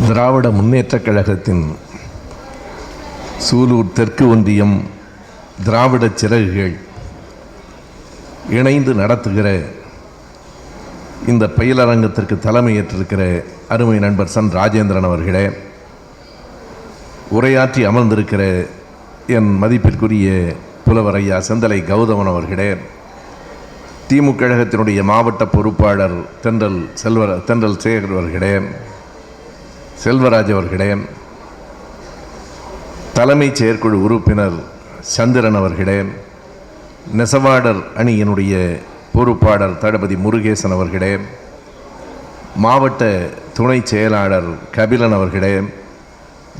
திராவிட முன்னேற்றக் கழகத்தின் சூலூர் தெற்கு ஒன்றியம் திராவிட சிறகுகள் இணைந்து நடத்துகிற இந்த பயிலரங்கத்திற்கு தலைமையேற்றிருக்கிற அருமை நண்பர் சன் ராஜேந்திரன் அவர்களே, உரையாற்றி அமர்ந்திருக்கிற என் மதிப்பிற்குரிய புலவர் ஐயா செந்தலை கௌதமன் அவர்களே, திமுக கழகத்தினுடைய மாவட்ட பொறுப்பாளர் தென்றல் சேகர் அவர்களே, செல்வராஜ் அவர்களே, தலைமைச் செயற்குழு உறுப்பினர் சந்திரன் அவர்களே, நெசவாடர் அணியினுடைய பொறுப்பாளர் தளபதி முருகேசன் அவர்களே, மாவட்ட துணை செயலாளர் கபிலன் அவர்களே,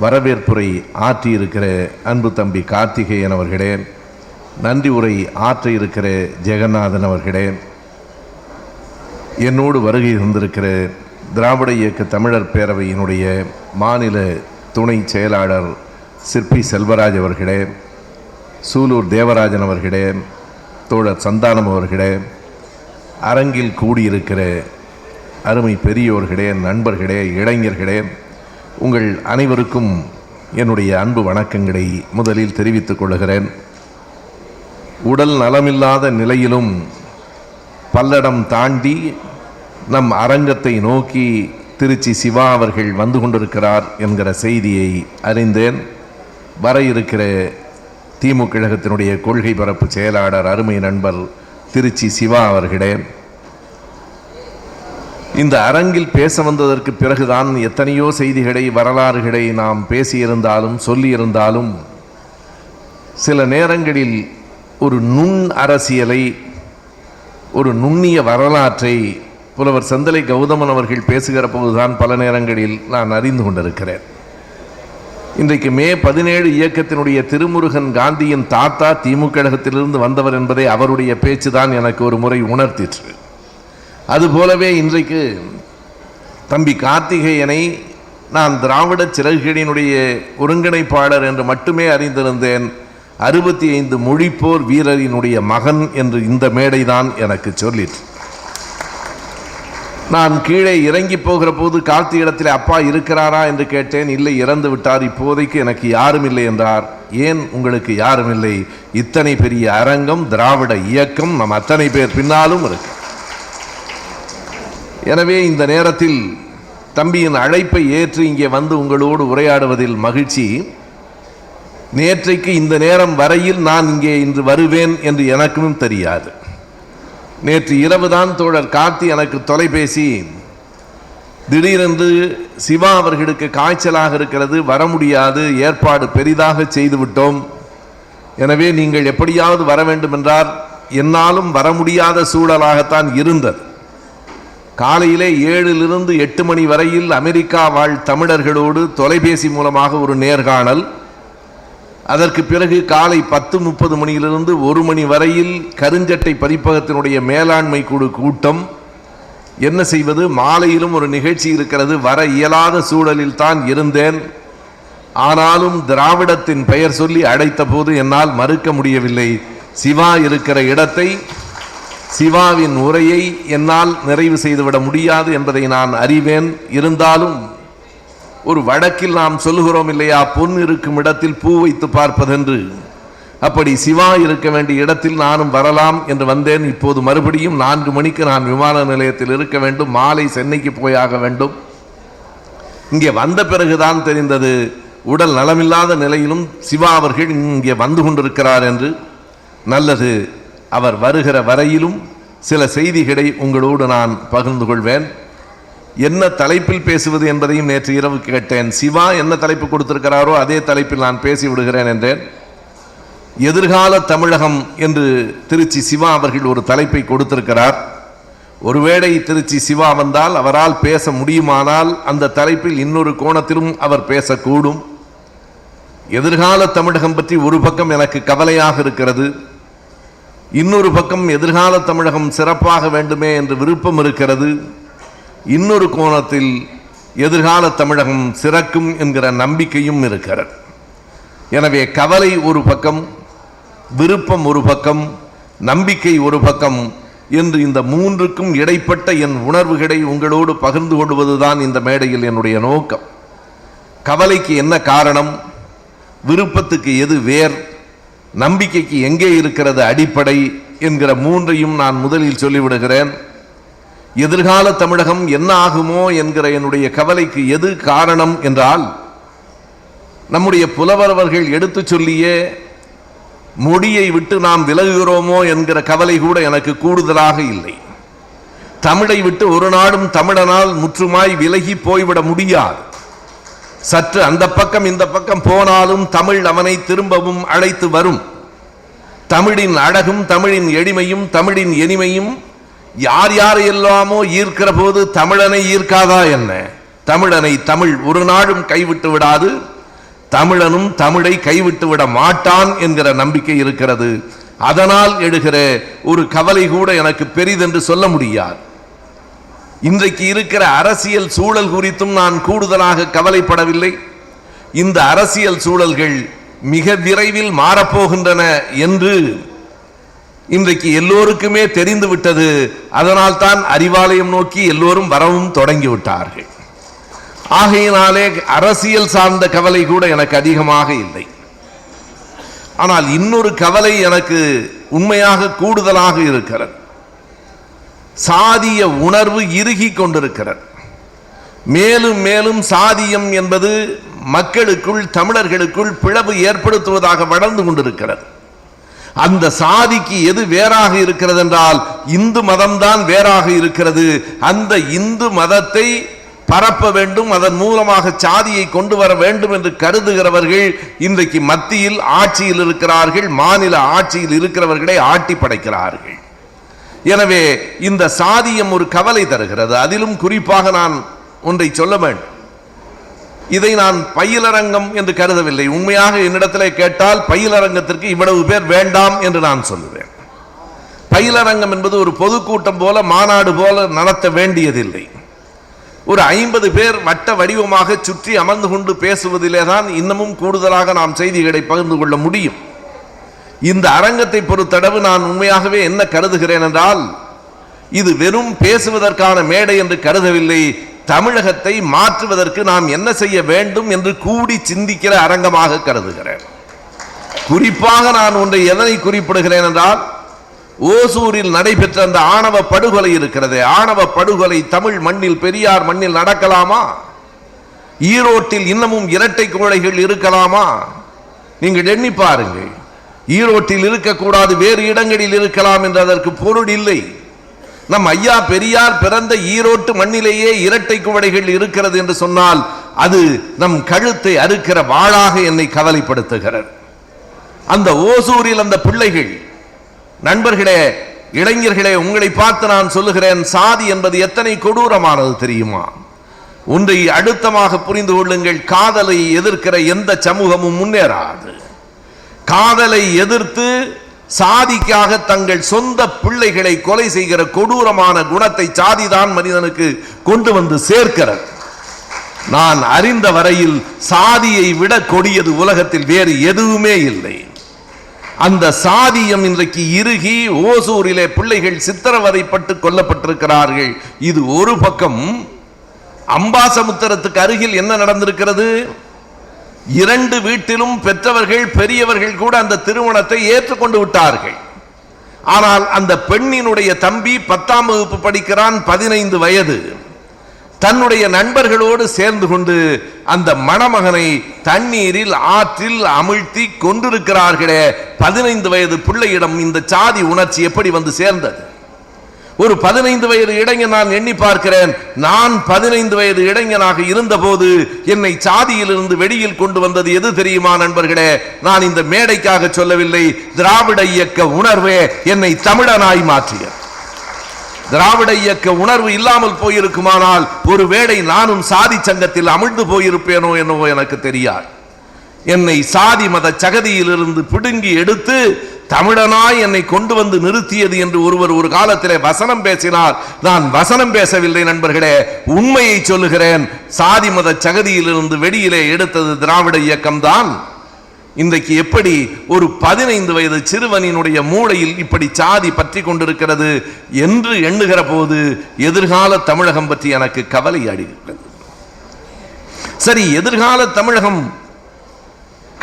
வரவேற்புரை ஆற்றியிருக்கிற அன்பு தம்பி கார்த்திகேயன் அவர்களே, நன்றி உரை ஆற்ற இருக்கிற ஜெகநாதன் அவர்களே, என்னோடு வருகை தந்திருக்கிற திராவிட இயக்க தமிழர் பேரவையினுடைய மாநில துணை செயலாளர் சிற்பி செல்வராஜ் அவர்களே, சூலூர் தேவராஜன் அவர்களே, தோழர் சந்தானம் அவர்களே, அரங்கில் கூடியிருக்கிற அருமை பெரியோர்களே, நண்பர்களே, இளைஞர்களே, உங்கள் அனைவருக்கும் என்னுடைய அன்பு வணக்கங்களை முதலில் தெரிவித்துக் கொள்கிறேன். உடல் நலமில்லாத நிலையிலும் பல்லடம் தாண்டி நம் அரங்கத்தை நோக்கி திருச்சி சிவா அவர்கள் வந்து கொண்டிருக்கிறார் என்கிற செய்தியை அறிந்தேன். வர இருக்கிற திமுக கழகத்தினுடைய கொள்கை பரப்பு செயலாளர் அருமை நண்பர் திருச்சி சிவா அவர்களே, இந்த அரங்கில் பேச வந்ததற்கு பிறகுதான் எத்தனையோ செய்திகளை வரலாறுகளை நாம் பேசியிருந்தாலும் சொல்லியிருந்தாலும் சில நேரங்களில் ஒரு நுண் அரசியலை, ஒரு நுண்ணிய வரலாற்றை புலவர் செந்தலை கௌதமன் அவர்கள் பேசுகிற போதுதான் பல நேரங்களில் நான் அறிந்து கொண்டிருக்கிறேன். இன்றைக்கு மே 17 இயக்கத்தினுடைய திருமுருகன் காந்தியின் தாத்தா திமுக கழகத்திலிருந்து வந்தவர் என்பதை அவருடைய பேச்சுதான் எனக்கு ஒரு முறை உணர்த்திற்று. அதுபோலவே இன்றைக்கு தம்பி கார்த்திகேயனை நான் திராவிட சிறகுகளினுடைய ஒருங்கிணைப்பாளர் என்று மட்டுமே அறிந்திருந்தேன். 65 மொழிப்போர் வீரரினுடைய மகன் என்று இந்த மேடைதான் எனக்கு சொல்லிற்று. நான் கீழே இறங்கி போகிற போது கார்த்தி இடத்தில் அப்பா இருக்கிறாரா என்று கேட்டேன். இல்லை, இறந்து விட்டார், இப்போதைக்கு எனக்கு யாரும் இல்லை என்றார். ஏன் உங்களுக்கு யாரும் இல்லை? இத்தனை பெரிய அரங்கம், திராவிட இயக்கம், நம் அத்தனை பேர் பின்னாலும் இருக்கு. எனவே இந்த நேரத்தில் தம்பியின் அழைப்பை ஏற்று இங்கே வந்து உங்களோடு உரையாடுவதில் மகிழ்ச்சி. நேற்றைக்கு இந்த நேரம் வரையில் நான் இங்கே இன்று வருவேன் என்று எனக்கும் தெரியாது. நேற்று இரவுதான் தோழர் கார்த்தி எனக்கு தொலைபேசி, திடீரென்று சிவா அவர்களுக்கு காய்ச்சலாக இருக்கிறது, வர முடியாது, ஏற்பாடு பெரிதாக செய்துவிட்டோம், எனவே நீங்கள் எப்படியாவது வர வேண்டும் என்றார். என்னாலும் வர முடியாத சூழலாகத்தான் இருந்தது. காலையிலே 7 to 8 மணி வரையில் அமெரிக்கா வாழ் தமிழர்களோடு தொலைபேசி மூலமாக ஒரு நேர்காணல். அதற்கு பிறகு காலை 10:30 மணியிலிருந்து 1 மணி வரையில் கருஞ்சட்டை பதிப்பகத்தினுடைய மேலாண்மை குழு கூட்டம். என்ன செய்வது, மாலையிலும் ஒரு நிகழ்ச்சி இருக்கிறது, வர இயலாத சூழலில் தான் இருந்தேன். ஆனாலும் திராவிடத்தின் பெயர் சொல்லி அழைத்த போது என்னால் மறுக்க முடியவில்லை. சிவா இருக்கிற இடத்தை, சிவாவின் உரையை என்னால் நிறைவு செய்துவிட முடியாது என்பதை நான் அறிவேன். இருந்தாலும் ஒரு வழக்கில் நாம் சொல்லுகிறோம் இல்லையா, பொன் இருக்கும் இடத்தில் பூ வைத்து பார்ப்பதென்று, அப்படி சிவா இருக்க வேண்டிய இடத்தில் நானும் வரலாம் என்று வந்தேன். இப்போது மறுபடியும் 4 மணிக்கு நான் விமான நிலையத்தில் இருக்க வேண்டும், மாலை சென்னைக்கு போயாக வேண்டும். இங்கே வந்த பிறகுதான் தெரிந்தது உடல் நலமில்லாத நிலையிலும் சிவா அவர்கள் இங்கே வந்து கொண்டிருக்கிறார் என்று. நல்லது, அவர் வருகிற வரையிலும் சில செய்திகளை உங்களோடு நான் பகிர்ந்து கொள்வேன். என்ன தலைப்பில் பேசுவது என்பதையும் நேற்று இரவு கேட்டேன். சிவா என்ன தலைப்பு கொடுத்திருக்கிறாரோ அதே தலைப்பில் நான் பேசி விடுகிறேன் என்றேன். எதிர்கால தமிழகம் என்று திருச்சி சிவா அவர்கள் ஒரு தலைப்பை கொடுத்திருக்கிறார். ஒருவேளை திருச்சி சிவா வந்தால், அவரால் பேச முடியுமானால், அந்த தலைப்பில் இன்னொரு கோணத்திலும் அவர் பேசக்கூடும். எதிர்கால தமிழகம் பற்றி ஒரு பக்கம் எனக்கு கவலையாக இருக்கிறது, இன்னொரு பக்கம் எதிர்கால தமிழகம் சிறப்பாக வேண்டுமே என்று விருப்பம் இருக்கிறது. இன்னொரு கோணத்தில் எதிர்கால தமிழகம் சிறக்கும் என்கிற நம்பிக்கையும் இருக்கிறது. எனவே கவலை ஒரு பக்கம், விருப்பம் ஒரு பக்கம், நம்பிக்கை ஒரு பக்கம் என்று இந்த மூன்றுக்கும் இடைப்பட்ட என் உணர்வுகளை உங்களோடு பகிர்ந்து கொள்வதுதான் இந்த மேடையில் என்னுடைய நோக்கம். கவலைக்கு என்ன காரணம், விருப்பத்துக்கு எது வேர், நம்பிக்கைக்கு எங்கே இருக்கிறது அடிப்படை என்கிற மூன்றையும் நான் முதலில் சொல்லிவிடுகிறேன். எதிர்கால தமிழகம் என்ன ஆகுமோ என்கிற என்னுடைய கவலைக்கு எது காரணம் என்றால், நம்முடைய புலவரவர்கள் எடுத்து சொல்லியே மொழியை விட்டு நாம் விலகுகிறோமோ என்கிற கவலை கூட எனக்கு கூடுதலாக இல்லை. தமிழை விட்டு ஒரு நாடும் தமிழனால் முற்றுமாய் விலகி போய்விட முடியாது. சற்று அந்த பக்கம் இந்த பக்கம் போனாலும் தமிழ் அவனை திரும்பவும் அழைத்து வரும். தமிழின் அழகும் தமிழின் எளிமையும் தமிழின் இனிமையும் யார் யார் எல்லாமோ ஈர்க்கிற போது தமிழனை ஈர்க்காதா என்ன? தமிழனை தமிழ் ஒரு நாளும் கைவிட்டு விடாது, தமிழனும் தமிழை கைவிட்டு விட மாட்டான் என்கிற நம்பிக்கை இருக்கிறது. அதனால் எழுகிற ஒரு கவலை கூட எனக்கு பெரிதென்று சொல்ல முடியாது. இன்றைக்கு இருக்கிற அரசியல் சூழல் குறித்தும் நான் கூடுதலாக கவலைப்படவில்லை. இந்த அரசியல் சூழல்கள் மிக விரைவில் மாறப்போகின்றன என்று இன்றைக்கு எல்லோருக்குமே தெரிந்து விட்டது. அதனால் தான் அறிவாலயம் நோக்கி எல்லோரும் வரவும் தொடங்கிவிட்டார்கள். ஆகையினாலே அரசியல் சார்ந்த கவலை கூட எனக்கு அதிகமாக இல்லை. ஆனால் இன்னொரு கவலை எனக்கு உண்மையாக கூடுதலாக இருக்கிறது. சாதிய உணர்வு இறுகி கொண்டிருக்கிறது. மேலும் மேலும் சாதியம் என்பது மக்களுக்குள் தமிழர்களுக்குள் பிளவு ஏற்படுத்துவதாக வளர்ந்து கொண்டிருக்கிறது. அந்த சாதிக்கு எது வேறாக இருக்கிறது என்றால் இந்து மதம்தான் வேறாக இருக்கிறது. அந்த இந்து மதத்தை பரப்ப வேண்டும், அதன் மூலமாக சாதியை கொண்டு வர வேண்டும் என்று கருதுகிறவர்கள் இன்றைக்கு மத்தியில் ஆட்சியில் இருக்கிறார்கள், மாநில ஆட்சியில் இருக்கிறவர்களை ஆட்டி படைக்கிறார்கள். எனவே இந்த சாதியம் ஒரு கவலை தருகிறது. அதிலும் குறிப்பாக நான் ஒன்றை சொல்ல வேண்டும். இதை நான் பயிலரங்கம் என்று கருதவில்லை. உண்மையாக என்னிடத்தில் கேட்டால் பயிலரங்கத்திற்கு இவ்வளவு பேர் வேண்டாம் என்று நான் சொல்லுவேன். பயிலரங்கம் என்பது ஒரு பொதுக்கூட்டம் போல மாநாடு போல நடத்த வேண்டியதில்லை. ஒரு 50 பேர் வட்ட வடிவமாக சுற்றி அமர்ந்து கொண்டு பேசுவதிலே தான் இன்னமும் கூடுதலாக நாம் செய்திகளை பகிர்ந்து கொள்ள முடியும். இந்த அரங்கத்தை பொறுத்தளவு நான் உண்மையாகவே என்ன கருதுகிறேன் என்றால், இது வெறும் பேசுவதற்கான மேடை என்று கருதவில்லை. தமிழகத்தை மாற்றுவதற்கு நாம் என்ன செய்ய வேண்டும் என்று கூடி சிந்திக்கிற அரங்கமாக கருதுகிறேன். குறிப்பாக நான் ஒன்றை எதனை குறிப்பிடுகிறேன் என்றால், ஓசூரில் நடைபெற்ற அந்த ஆணவ படுகொலை இருக்கிறது. ஆணவ படுகொலை தமிழ் மண்ணில், பெரியார் மண்ணில் நடக்கலாமா? ஈரோட்டில் இன்னமும் இரட்டை கோழைகள் இருக்கலாமா? நீங்கள் எண்ணி பாருங்கள். ஈரோட்டில் இருக்கக்கூடாது, வேறு இடங்களில் இருக்கலாம் என்று அதற்கு பொருள் இல்லை. நம் ஐயா பெரியார் பிறந்த ஈரோட்டு மண்ணிலேயே இரட்டை குவடைகள் இருக்கிறது என்று சொன்னால் அது நம் கழுத்தை அறுக்கிற வாளாக என்னை கவலைப்படுத்துகிறது. அந்த ஓசூரில் அந்த பிள்ளைகள், நண்பர்களே, இளைஞர்களே, உங்களை பார்த்து நான் சொல்லுகிறேன், சாதி என்பது எத்தனை கொடூரமானது தெரியுமா? ஒன்றை அழுத்தமாக புரிந்து கொள்ளுங்கள். காதலை எதிர்க்கிற எந்த சமூகமும் முன்னேறாது. காதலை எதிர்த்து சாதிக்காக தங்கள் சொந்த பிள்ளைகளை கொலை செய்கிற கொடூரமான குணத்தை சாதிதான் மனிதனுக்கு கொண்டு வந்து சேர்க்கிறது. நான் அறிந்த வரையில் சாதியை விட கொடியது உலகத்தில் வேறு எதுவுமே இல்லை. அந்த சாதியம் இன்றைக்கு இறுகி ஓசூரிலே பிள்ளைகள் சித்திரவதைப்பட்டு கொல்லப்பட்டிருக்கிறார்கள். இது ஒரு பக்கம். அம்பாசமுத்திரத்துக்கு அருகில் என்ன நடந்திருக்கிறது? 2 வீட்டிலும் பெற்றவர்கள் பெரியவர்கள் கூட அந்த திருமணத்தை ஏற்றுக்கொண்டு விட்டார்கள். ஆனால் அந்த பெண்ணினுடைய தம்பி 10ஆம் வகுப்பு படிக்கிறான், 15 வயது. தன்னுடைய நண்பர்களோடு சேர்ந்து கொண்டு அந்த மணமகனை தண்ணீரில் ஆற்றில் அமிழ்த்தி கொண்டிருக்கிறார்களே. 15 வயது பிள்ளையிடம் இந்த சாதி உணர்ச்சி எப்படி வந்து சேர்ந்தது? ஒரு 15 வயது இளைஞன் நான் எண்ணி பார்க்கிறேன். நான் 15 வயது இளைஞனாக இருந்த போது என்னை சாதியிலிருந்து வெளியில் கொண்டு வந்தது எது தெரியுமா நண்பர்களே? நான் இந்த மேடைக்காக சொல்லவில்லை. திராவிட இயக்க உணர்வே என்னை தமிழனாய் மாற்றியது. திராவிட இயக்க உணர்வு இல்லாமல் போயிருக்குமானால் ஒருவேளை நானும் சாதி சங்கத்தில் அமிழ்ந்து போயிருப்பேனோ என்னவோ எனக்கு தெரியாது. என்னை சாதி மத சகதியிலிருந்து பிடுங்கி எடுத்து தமிழனாய் என்னை கொண்டு வந்து நிறுத்தியது என்று ஒருவர் ஒரு காலத்திலே வசனம் பேசினார். நான் வசனம் பேசவில்லை நண்பர்களே, உண்மையை சொல்லுகிறேன். சாதி மத சகதியிலிருந்து வெளியிலே எடுத்தது திராவிட இயக்கம்தான். இன்றைக்கு எப்படி ஒரு 15 வயது சிறுவனினுடைய மூளையில் இப்படி சாதி பற்றி கொண்டிருக்கிறது என்று எண்ணுகிற போது எதிர்கால தமிழகம் பற்றி எனக்கு கவலை அடைகிறது. சரி, எதிர்கால தமிழகம்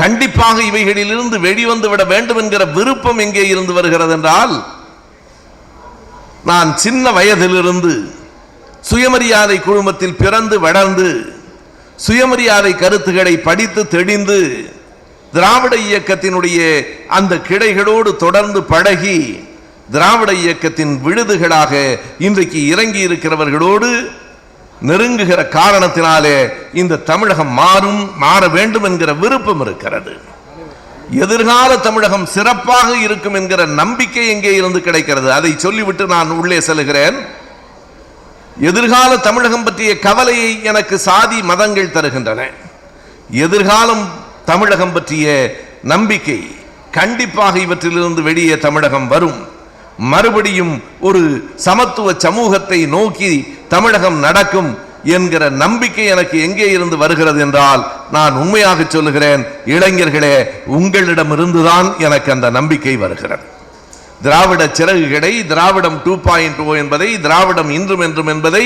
கண்டிப்பாக இவைகளிலிருந்து வெளிவந்து விட வேண்டும் என்கிற விருப்பம் எங்கே இருந்து வருகிறது என்றால், நான் சின்ன வயதிலிருந்து சுயமரியாதை குழுமத்தில் பிறந்து வளர்ந்து சுயமரியாதை கருத்துக்களை படித்து தெளிந்து திராவிட இயக்கத்தினுடைய அந்த கிளைகளோடு தொடர்ந்து பழகி திராவிட இயக்கத்தின் விழுதுகளாக இன்றைக்கு இறங்கி இருக்கிறவர்களோடு நெருங்குகிற காரணத்தினாலே இந்த தமிழகம் மாற வேண்டும் என்கிற விருப்பம் இருக்கிறது. எதிர்கால தமிழகம் சிறப்பாக இருக்கும் என்கிற நம்பிக்கை எங்கே இருந்து கிடைக்கிறது? அதை சொல்லிவிட்டு நான் உள்ளே செல்கிறேன். எதிர்கால தமிழகம் பற்றிய கவலையை எனக்கு சாதி மதங்கள் தருகின்றன. எதிர்காலம் தமிழகம் பற்றிய நம்பிக்கை கண்டிப்பாக இவற்றிலிருந்து வெளியே தமிழகம் வரும். மறுபடியும் ஒரு சமத்துவ சமூகத்தை நோக்கி தமிழகம் நடக்கும் என்கிற நம்பிக்கை எனக்கு எங்கே இருந்து வருகிறது என்றால், நான் உண்மையாக சொல்லுகிறேன், இளைஞர்களே, உங்களிடமிருந்துதான் எனக்கு அந்த நம்பிக்கை வருகிறது. திராவிட சிறகுகளை, திராவிடம் 2.0 என்பதை, திராவிடம் இன்றும் என்றும் என்பதை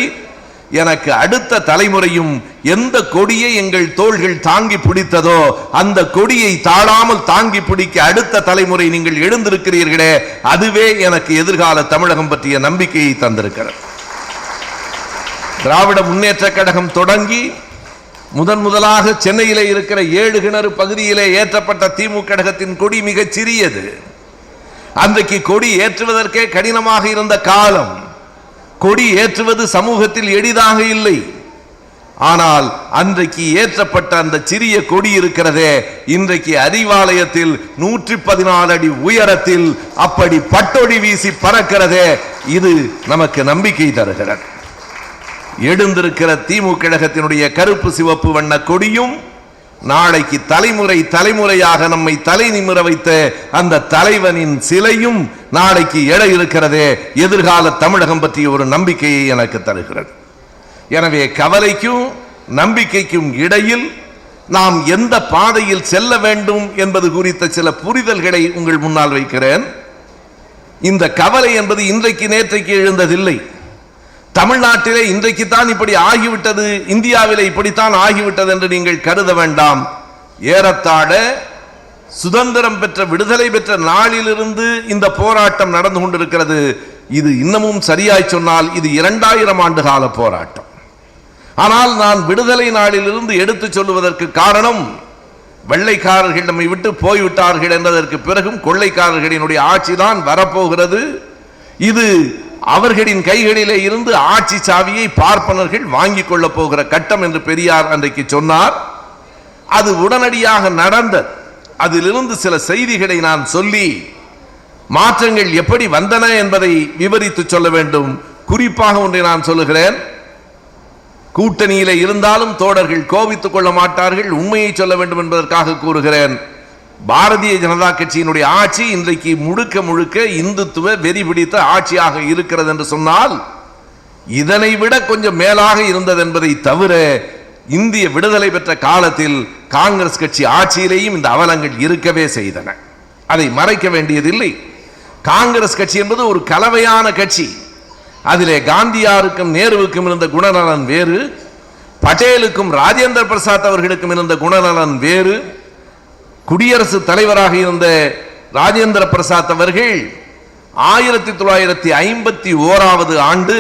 எனக்கு அடுத்த தலைமுறையும் எந்த கொடியை எங்கள் தோள்கள் தாங்கி பிடித்ததோ அந்த கொடியை தாழாமல் தாங்கி பிடிக்க அடுத்த தலைமுறை நீங்கள் எழுந்திருக்கிறீர்களே, அதுவே எனக்கு எதிர்கால தமிழகம் பற்றிய நம்பிக்கையை தந்திருக்கிறது. திராவிட முன்னேற்ற கழகம் தொடங்கி முதலாக சென்னையிலே இருக்கிற 7 கிணறு பகுதியிலே ஏற்றப்பட்ட திமுக கழகத்தின் கொடி மிகச் சிறியது. அன்றைக்கு கொடி ஏற்றுவதற்கே கடினமாக இருந்த காலம். கொடி ஏற்றுவது சமூகத்தில் எளிதாக இல்லை. ஆனால் அன்றைக்கு ஏற்றப்பட்ட அந்த சிறிய கொடி இருக்கிறதே, இன்றைக்கு அறிவாலயத்தில் 114 அடி உயரத்தில் அப்படி பட்டொடி வீசி பறக்கிறதே, இது நமக்கு நம்பிக்கை தருகிறது. எழுந்திருக்கிற திமுக கழகத்தினுடைய கருப்பு சிவப்பு வண்ண கொடியும் நாளைக்கு தலைமுறையாக நம்மை தலை நிமிர வைத்த அந்த தலைவனின் சிலையும் நாளைக்கு எழ இருக்கிறதே, எதிர்கால தமிழகம் பற்றிய ஒரு நம்பிக்கையை எனக்கு தருகிறது. எனவே கவலைக்கும் நம்பிக்கைக்கும் இடையில் நாம் எந்த பாதையில் செல்ல வேண்டும் என்பது குறித்த சில புரிதல்களை உங்கள் முன்னால் வைக்கிறேன். இந்த கவலை என்பது இன்றைக்கு நேற்றைக்கு எழுந்ததில்லை. தமிழ்நாட்டிலே இன்றைக்கு தான் இப்படி ஆகிவிட்டது, இந்தியாவிலே இப்படித்தான் ஆகிவிட்டது என்று நீங்கள் கருத வேண்டாம். ஏறத்தாழ சுதந்திரம் பெற்ற, விடுதலை பெற்ற நாளிலிருந்து இந்த போராட்டம் நடந்து கொண்டிருக்கிறது. இது இன்னமும் சரியாய் சொன்னால் இது 2000 ஆண்டு கால போராட்டம். ஆனால் நான் விடுதலை நாளிலிருந்து எடுத்து சொல்லுவதற்கு காரணம், வெள்ளைக்காரர்கள் நம்மை விட்டு போய்விட்டார்கள் என்பதற்கு பிறகும் கொள்ளைக்காரர்களினுடைய ஆட்சிதான் வரப்போகிறது. இது அவர்களின் கைகளிலே இருந்து ஆட்சி சாவியை பார்ப்பனர்கள் வாங்கிக் கொள்ள போகிற கட்டம் என்று பெரியார் அன்றைக்கு சொன்னார். அது உடனடியாக நடந்தது. அதிலிருந்து சில செய்திகளை நான் சொல்லி மாற்றங்கள் எப்படி வந்தன என்பதை விவரித்து சொல்ல வேண்டும். குறிப்பாக ஒன்றை நான் சொல்லுகிறேன். கூட்டணியிலே இருந்தாலும் தோழர்கள் கோபித்துக் கொள்ள மாட்டார்கள், உண்மையை சொல்ல வேண்டும் என்பதற்காக கூறுகிறேன். பாரதிய ஜனதா கட்சியினுடைய ஆட்சி இன்றைக்கு முழுக்க இந்துத்துவ வெறி பிடித்த ஆட்சியாக இருக்கிறது என்று சொன்னால், இதனை விட கொஞ்சம் மேலாக இருந்தது என்பதை தவிர இந்திய விடுதலை பெற்ற காலத்தில் காங்கிரஸ் கட்சி ஆட்சியிலேயும் இந்த அவலங்கள் இருக்கவே செய்தன. அதை மறைக்க வேண்டியதில்லை. காங்கிரஸ் கட்சி என்பது ஒரு கலவையான கட்சி. அதிலே காந்தியாருக்கும் நேருவுக்கும் இருந்த குணநலன் வேறு, பட்டேலுக்கும் ராஜேந்திர பிரசாத் அவர்களுக்கும் இருந்த குணநலன் வேறு. குடியரசுத் தலைவராக இருந்த ராஜேந்திர பிரசாத் அவர்கள் 1951 ஆண்டு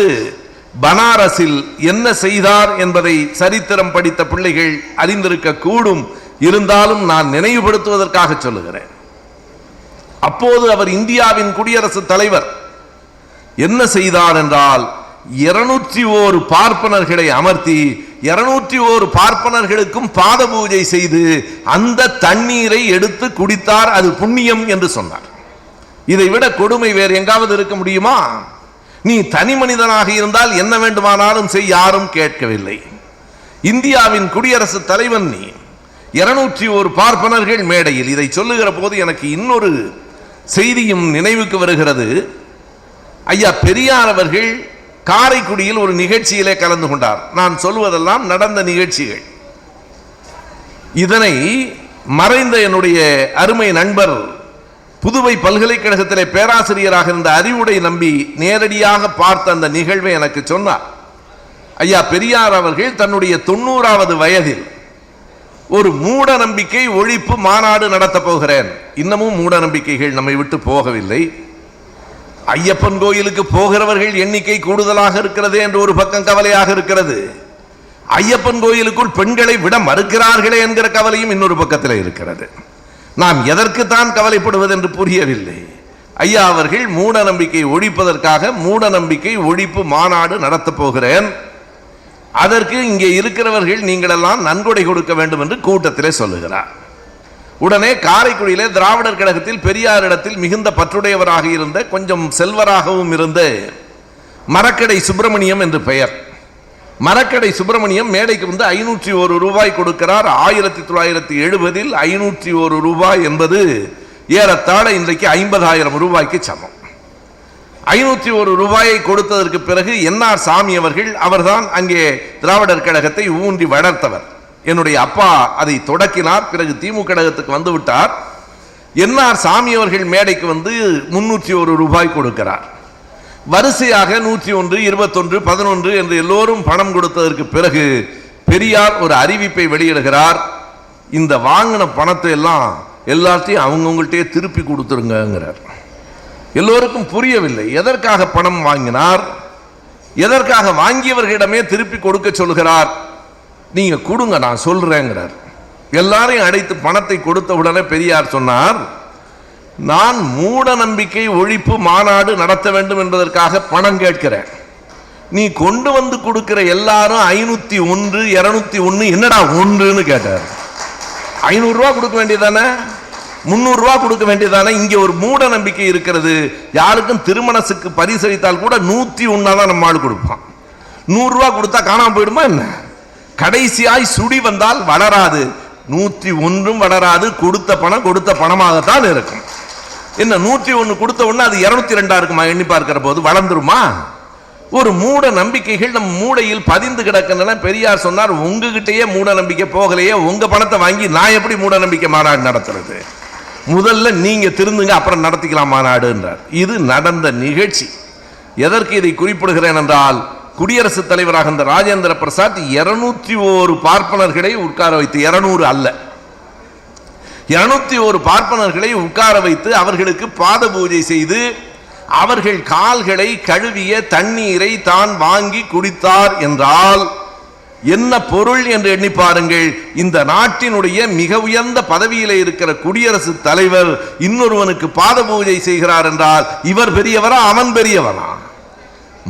பனாரஸில் என்ன செய்தார் என்பதை சரித்திரம் படித்த பிள்ளைகள் அறிந்திருக்க கூடும். இருந்தாலும் நான் நினைவுபடுத்துவதற்காக சொல்லுகிறேன். அப்போது அவர் இந்தியாவின் குடியரசுத் தலைவர். என்ன செய்தார் என்றால், 201 பார்ப்பனர்களை அமர்த்தி 201 பார்ப்பனர்களுக்கும் பாத பூஜை செய்து அந்த தண்ணீரை எடுத்து குடித்தார். அது புண்ணியம் என்று சொன்னார். இதை விட கொடுமை வேறு எங்காவது இருக்க முடியுமா? நீ தனி மனிதனாக இருந்தால் என்ன வேண்டுமானாலும் செய், யாரும் கேட்கவில்லை. இந்தியாவின் குடியரசுத் தலைவன் நீ. 201 பார்ப்பனர்கள் மேடையில். இதை சொல்லுகிற போது எனக்கு இன்னொரு செய்தியும் நினைவுக்கு வருகிறது. ஐயா பெரியார் அவர்கள் காரைக்குடியில் ஒரு நிகழ்ச்சியிலே கலந்து கொண்டார். நான் சொல்வதெல்லாம் நடந்த நிகழ்ச்சிகள். இதனை மறைந்த என்னுடைய அருமை நண்பர் புதுவை பல்கலைக்கழகத்திலே பேராசிரியராக இருந்த அறிவுடை நம்பி நேரடியாக பார்த்த அந்த நிகழ்வை எனக்கு சொன்னார். ஐயா பெரியார் அவர்கள் தன்னுடைய 90வது வயதில் ஒரு மூட நம்பிக்கை ஒழிப்பு மாநாடு நடத்த போகிறேன். இன்னமும் மூட நம்பிக்கைகள் நம்மை விட்டு போகவில்லை. ஐயப்பன் கோயிலுக்கு போகிறவர்கள் எண்ணிக்கை கூடுதலாக இருக்கிறது என்று ஒரு பக்கம் கவலையாக இருக்கிறது. ஐயப்பன் கோயிலுக்குள் பெண்களை விட மறுக்கிறார்களே என்கிற கவலையும் இன்னொரு பக்கத்தில் இருக்கிறது. நாம் எதற்குத்தான் கவலைப்படுவது என்று புரியவில்லை. ஐயா அவர்கள் மூட நம்பிக்கை ஒழிப்பதற்காக மூட நம்பிக்கை ஒழிப்பு மாநாடு நடத்த போகிறேன், அதற்கு இங்கே இருக்கிறவர்கள் நீங்களெல்லாம் நன்கொடை கொடுக்க வேண்டும் என்று கூட்டத்திலே சொல்லுகிறார். உடனே காரைக்குடியிலே திராவிடர் கழகத்தில் பெரியாரிடத்தில் மிகுந்த பற்றுடையவராக இருந்த, கொஞ்சம் செல்வராகவும் இருந்த மரக்கடை சுப்பிரமணியம் என்று பெயர். மரக்கடை சுப்பிரமணியம் மேடைக்கு வந்து 501 ரூபாய் கொடுக்கிறார். 1970 501 ரூபாய் என்பது ஏறத்தாழ இன்றைக்கு 50,000 ரூபாய்க்கு சமம். 501 ரூபாயை கொடுத்ததற்கு பிறகு என்ஆர் சாமி அவர்கள், அவர்தான் அங்கே திராவிடர் கழகத்தை ஊன்றி வளர்த்தவர். என்னுடைய அப்பா அதை தொடக்கினார், பிறகு திமுக கழகத்துக்கு வந்து விட்டார். என்ஆர் சாமி அவர்கள் மேடைக்கு வந்து 301 ரூபாய் கொடுக்கிறார். வரிசையாக 101, 21, 11 என்று எல்லோரும் பணம் கொடுத்ததற்கு பிறகு பெரியார் ஒரு அறிவிப்பை வெளியிடுகிறார். இந்த வாங்கின பணத்தை எல்லாம் எல்லாத்தையும் அவங்கவுங்கள்ட்டே திருப்பி கொடுத்துருங்கிறார். எல்லோருக்கும் புரியவில்லை எதற்காக பணம் வாங்கினார், எதற்காக வாங்கியவர்களிடமே திருப்பி கொடுக்க சொல்கிறார். நீங்க கொடுங்க நான் சொல்றேங்கிறார். எல்லாரையும் அழைத்து பணத்தை கொடுத்த உடனே பெரியார் சொன்னார், நான் மூட நம்பிக்கை ஒழிப்பு மாநாடு நடத்த வேண்டும் என்பதற்காக பணம் கேட்கிறேன். நீ கொண்டு வந்து கொடுக்கிற எல்லாரும் 501, 201 என்னடா ஒன்றுன்னு கேட்டார். 500 ரூபா கொடுக்க வேண்டியதானே, 300 ரூபா கொடுக்க வேண்டியதானே. இங்க ஒரு மூட நம்பிக்கை இருக்கிறது. யாருக்கும் திருமணத்துக்கு பரிசளித்தால் கூட 101 தான் நம்ம ஆள் கொடுப்பான். 100 ரூபா கொடுத்தா காணாம போயிடுமா என்ன? கடைசியாய் சுடி வந்தால் வளராது, 101 வளராது. கொடுத்த பணம் கொடுத்த பணமாகத்தான் இருக்கும். என்ன 101 கொடுத்த உடனே அது 202 இருக்குமா? எண்ணி பார்க்கிற போது வளர்ந்துருமா? ஒரு மூட நம்பிக்கைகள் நம் மூளையில் பதிந்து கிடக்கின்றன. பெரியார் சொன்னார், உங்ககிட்டயே மூட நம்பிக்கை போகலையே, உங்க பணத்தை வாங்கி நான் எப்படி மூட நம்பிக்கை மாநாடு நடத்துறது? முதல்ல நீங்க திருந்துங்க, அப்புறம் நடத்திக்கலாம் மாநாடு என்றார். இது நடந்த நிகழ்ச்சி. எதற்கு இதை குறிப்பிடுகிறேன் என்றால், குடியரசுத் தலைவராக இந்த ராஜேந்திர பிரசாத் 201 பார்ப்பனர்களை உட்கார வைத்து, 200 அல்ல 201 பார்ப்பனர்களை உட்கார வைத்து அவர்களுக்கு பாத பூஜை செய்து அவர்கள் கால்களை கழுவிய தண்ணீரை தான் வாங்கி குடித்தார் என்றால் என்ன பொருள் என்று எண்ணி பாருங்கள். இந்த நாட்டினுடைய மிக உயர்ந்த பதவியில இருக்கிற குடியரசுத் தலைவர் இன்னொருவனுக்கு பாத பூஜை செய்கிறார் என்றால் இவர் பெரியவரா அவன் பெரியவனா?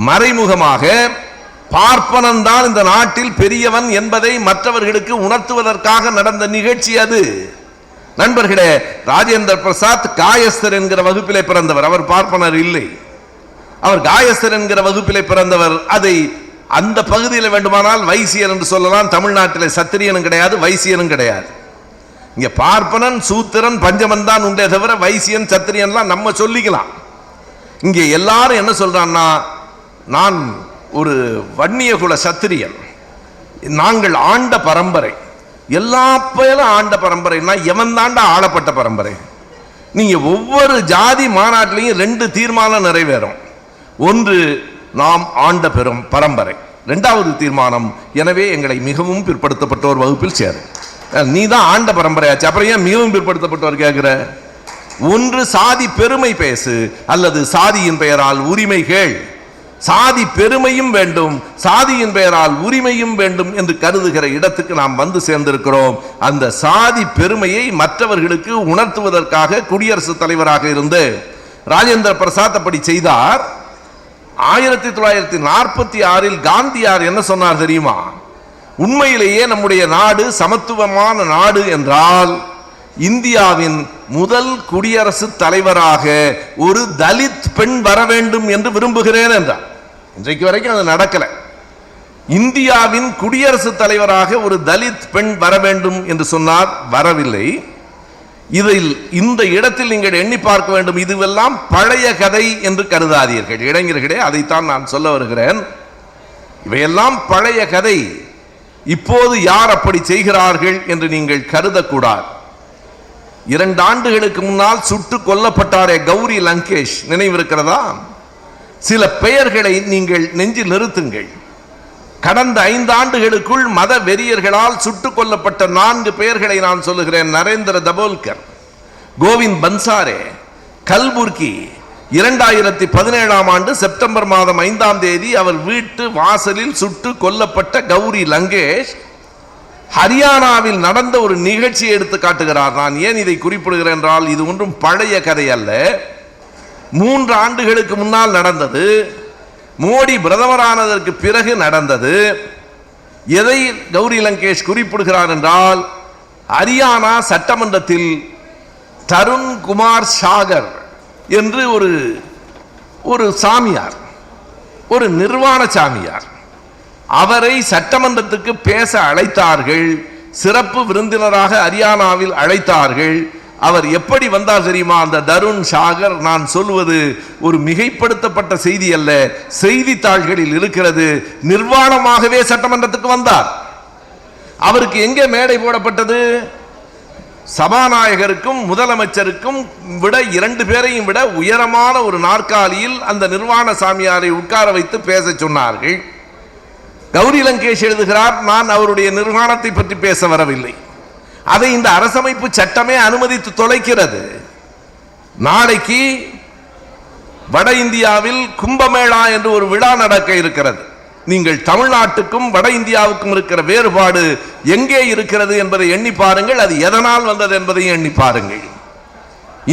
மறைமுகமாக பார்ப்பனன் தான் இந்த நாட்டில் பெரியவன் என்பதை மற்றவர்களுக்கு உணர்த்துவதற்காக நடந்த நிகழ்ச்சி அது. நண்பர்களே, ராஜேந்திர பிரசாத் காயஸ்தர் என்கிற வகுப்பிலே பிறந்தவர். அவர் பார்ப்பனர் இல்லை, அவர் காயஸ்தர் என்கிற வகுப்பிலே பிறந்தவர். அதை அந்த பகுதியில் வேண்டுமானால் வைசியர் என்று சொல்லலாம். தமிழ்நாட்டில் சத்திரியனும் கிடையாது, வைசியனும் கிடையாது. இங்க பார்ப்பனன், சூத்திரன், பஞ்சமன் தான் உண்டே தவிர வைசியன் சத்திரியன்லாம் நம்ம சொல்லிக்கலாம். இங்கே எல்லாரும் என்ன சொல்றான்னா, நான் ஒரு வன்னிய குல சத்திரியன், நாங்கள் ஆண்ட பரம்பரை, எல்லா பேரும் ஆண்ட பரம்பரைன்னா எவன் தாண்டா ஆளப்பட்ட பரம்பரை? நீங்க ஒவ்வொரு ஜாதி மாநாட்டிலையும் 2 தீர்மானம் நிறைவேறும். ஒன்று, நாம் ஆண்ட பெரும் பரம்பரை. 2வது தீர்மானம், எனவே எங்களை மிகவும் பிற்படுத்தப்பட்டோர் வகுப்பில் சேரும். நீ தான் ஆண்ட பரம்பரையாச்சு, அப்புறம் ஏன் மிகவும் பிற்படுத்தப்பட்டோர் கேட்கிற? ஒன்று சாதி பெருமை பேசு, அல்லது சாதியின் பெயரால் உரிமைகள். சாதி பெருமையும் வேண்டும், சாதியின் பெயரால் உரிமையும் வேண்டும் என்று கருதுகிற இடத்துக்கு நாம் வந்து சேர்ந்திருக்கிறோம். அந்த சாதி பெருமையை மற்றவர்களுக்கு உணர்த்துவதற்காக குடியரசுத் தலைவராக இருந்து ராஜேந்திர பிரசாத் அப்படி செய்தார். 1946 காந்தியார் என்ன சொன்னார் தெரியுமா? உண்மையிலேயே நம்முடைய நாடு சமத்துவமான நாடு என்றால் இந்தியாவின் முதல் குடியரசுத் தலைவராக ஒரு தலித் பெண் வர வேண்டும் என்று விரும்புகிறேன் என்றார். இன்றைக்கு வரைக்கும் அது நடக்கல. இந்தியாவின் குடியரசுத் தலைவராக ஒரு தலித் பெண் வர வேண்டும் என்று சொன்னார், வரவில்லை. இதில் இந்த இடத்தில் நீங்கள் எண்ணி பார்க்க வேண்டும். இதுவெல்லாம் பழைய கதை என்று கருதாதீர்கள் இளைஞர்களே, அதைத்தான் நான் சொல்ல வருகிறேன். இவையெல்லாம் பழைய கதை. இப்போது யார் அப்படி செய்கிறார்கள் என்று நீங்கள் கருதக்கூடாது. 2 ஆண்டுகளுக்கு முன்னால் சுட்டு கொல்லப்பட்டாரே கௌரி லங்கேஷ், நினைவிருக்கிறதா? சில பெயர்களை நீங்கள் நெஞ்சில் நிறுத்துங்கள். கடந்த 5 ஆண்டுகளுக்குள் மத வெறியர்களால் சுட்டுக் கொல்லப்பட்ட 4 பெயர்களை நான் சொல்லுகிறேன். நரேந்திர தபோல்கர், கோவிந்த் பன்சாரே, கல்புர்கி. 2017ஆம் ஆண்டு செப்டம்பர் மாதம் 5ஆம் தேதி அவர் வீட்டு வாசலில் சுட்டு கொல்லப்பட்ட கௌரி லங்கேஷ் ஹரியானாவில் நடந்த ஒரு நிகழ்ச்சியை எடுத்து காட்டுகிறார். நான் ஏன் இதை குறிப்பிடுகிறேன் என்றால், இது ஒன்றும் பழைய கதை அல்ல. 3 ஆண்டுகளுக்கு முன்னால் நடந்தது. மோடி பிரதமரானதற்கு பிறகு நடந்தது. எதை கௌரி லங்கேஷ் குறிப்பிடுகிறார் என்றால், ஹரியானா சட்டமன்றத்தில் தருண் குமார் சாகர் என்று ஒரு சாமியார், ஒரு நிர்வாண சாமியார், அவரை சட்டமன்றத்துக்கு பேச அழைத்தார்கள். சிறப்பு விருந்தினராக ஹரியானாவில் அழைத்தார்கள். அவர் எப்படி வந்தார் தெரியுமா? அந்த தருண் சாகர், நான் சொல்வது ஒரு மிகைப்படுத்தப்பட்ட செய்தி அல்ல, செய்தித்தாள்களில் இருக்கிறது. நிர்வாணமாகவே சட்டமன்றத்துக்கு வந்தார். அவருக்கு எங்கே மேடை போடப்பட்டது? சபாநாயகருக்கும் முதலமைச்சருக்கும் விட 2 பேரையும் விட உயரமான ஒரு நாற்காலியில் அந்த நிர்வாண சாமியாரை உட்கார வைத்து பேச சொன்னார்கள். கௌரி லங்கேஷ் எழுதுகிறார், நான் அவருடைய நிர்வாணத்தை பற்றி பேச வரவில்லை. அதை இந்த அரசமைப்பு சட்டமே அனுமதித்து தொலைக்கிறது. நாளைக்கு வட இந்தியாவில் கும்பமேளா என்று ஒரு விழா நடக்க இருக்கிறது. நீங்கள் தமிழ்நாட்டுக்கும் வட இந்தியாவுக்கும் இருக்கிற வேறுபாடு எங்கே இருக்கிறது என்பதை எண்ணி பாருங்கள். அது எதனால் வந்தது என்பதையும் எண்ணி பாருங்கள்.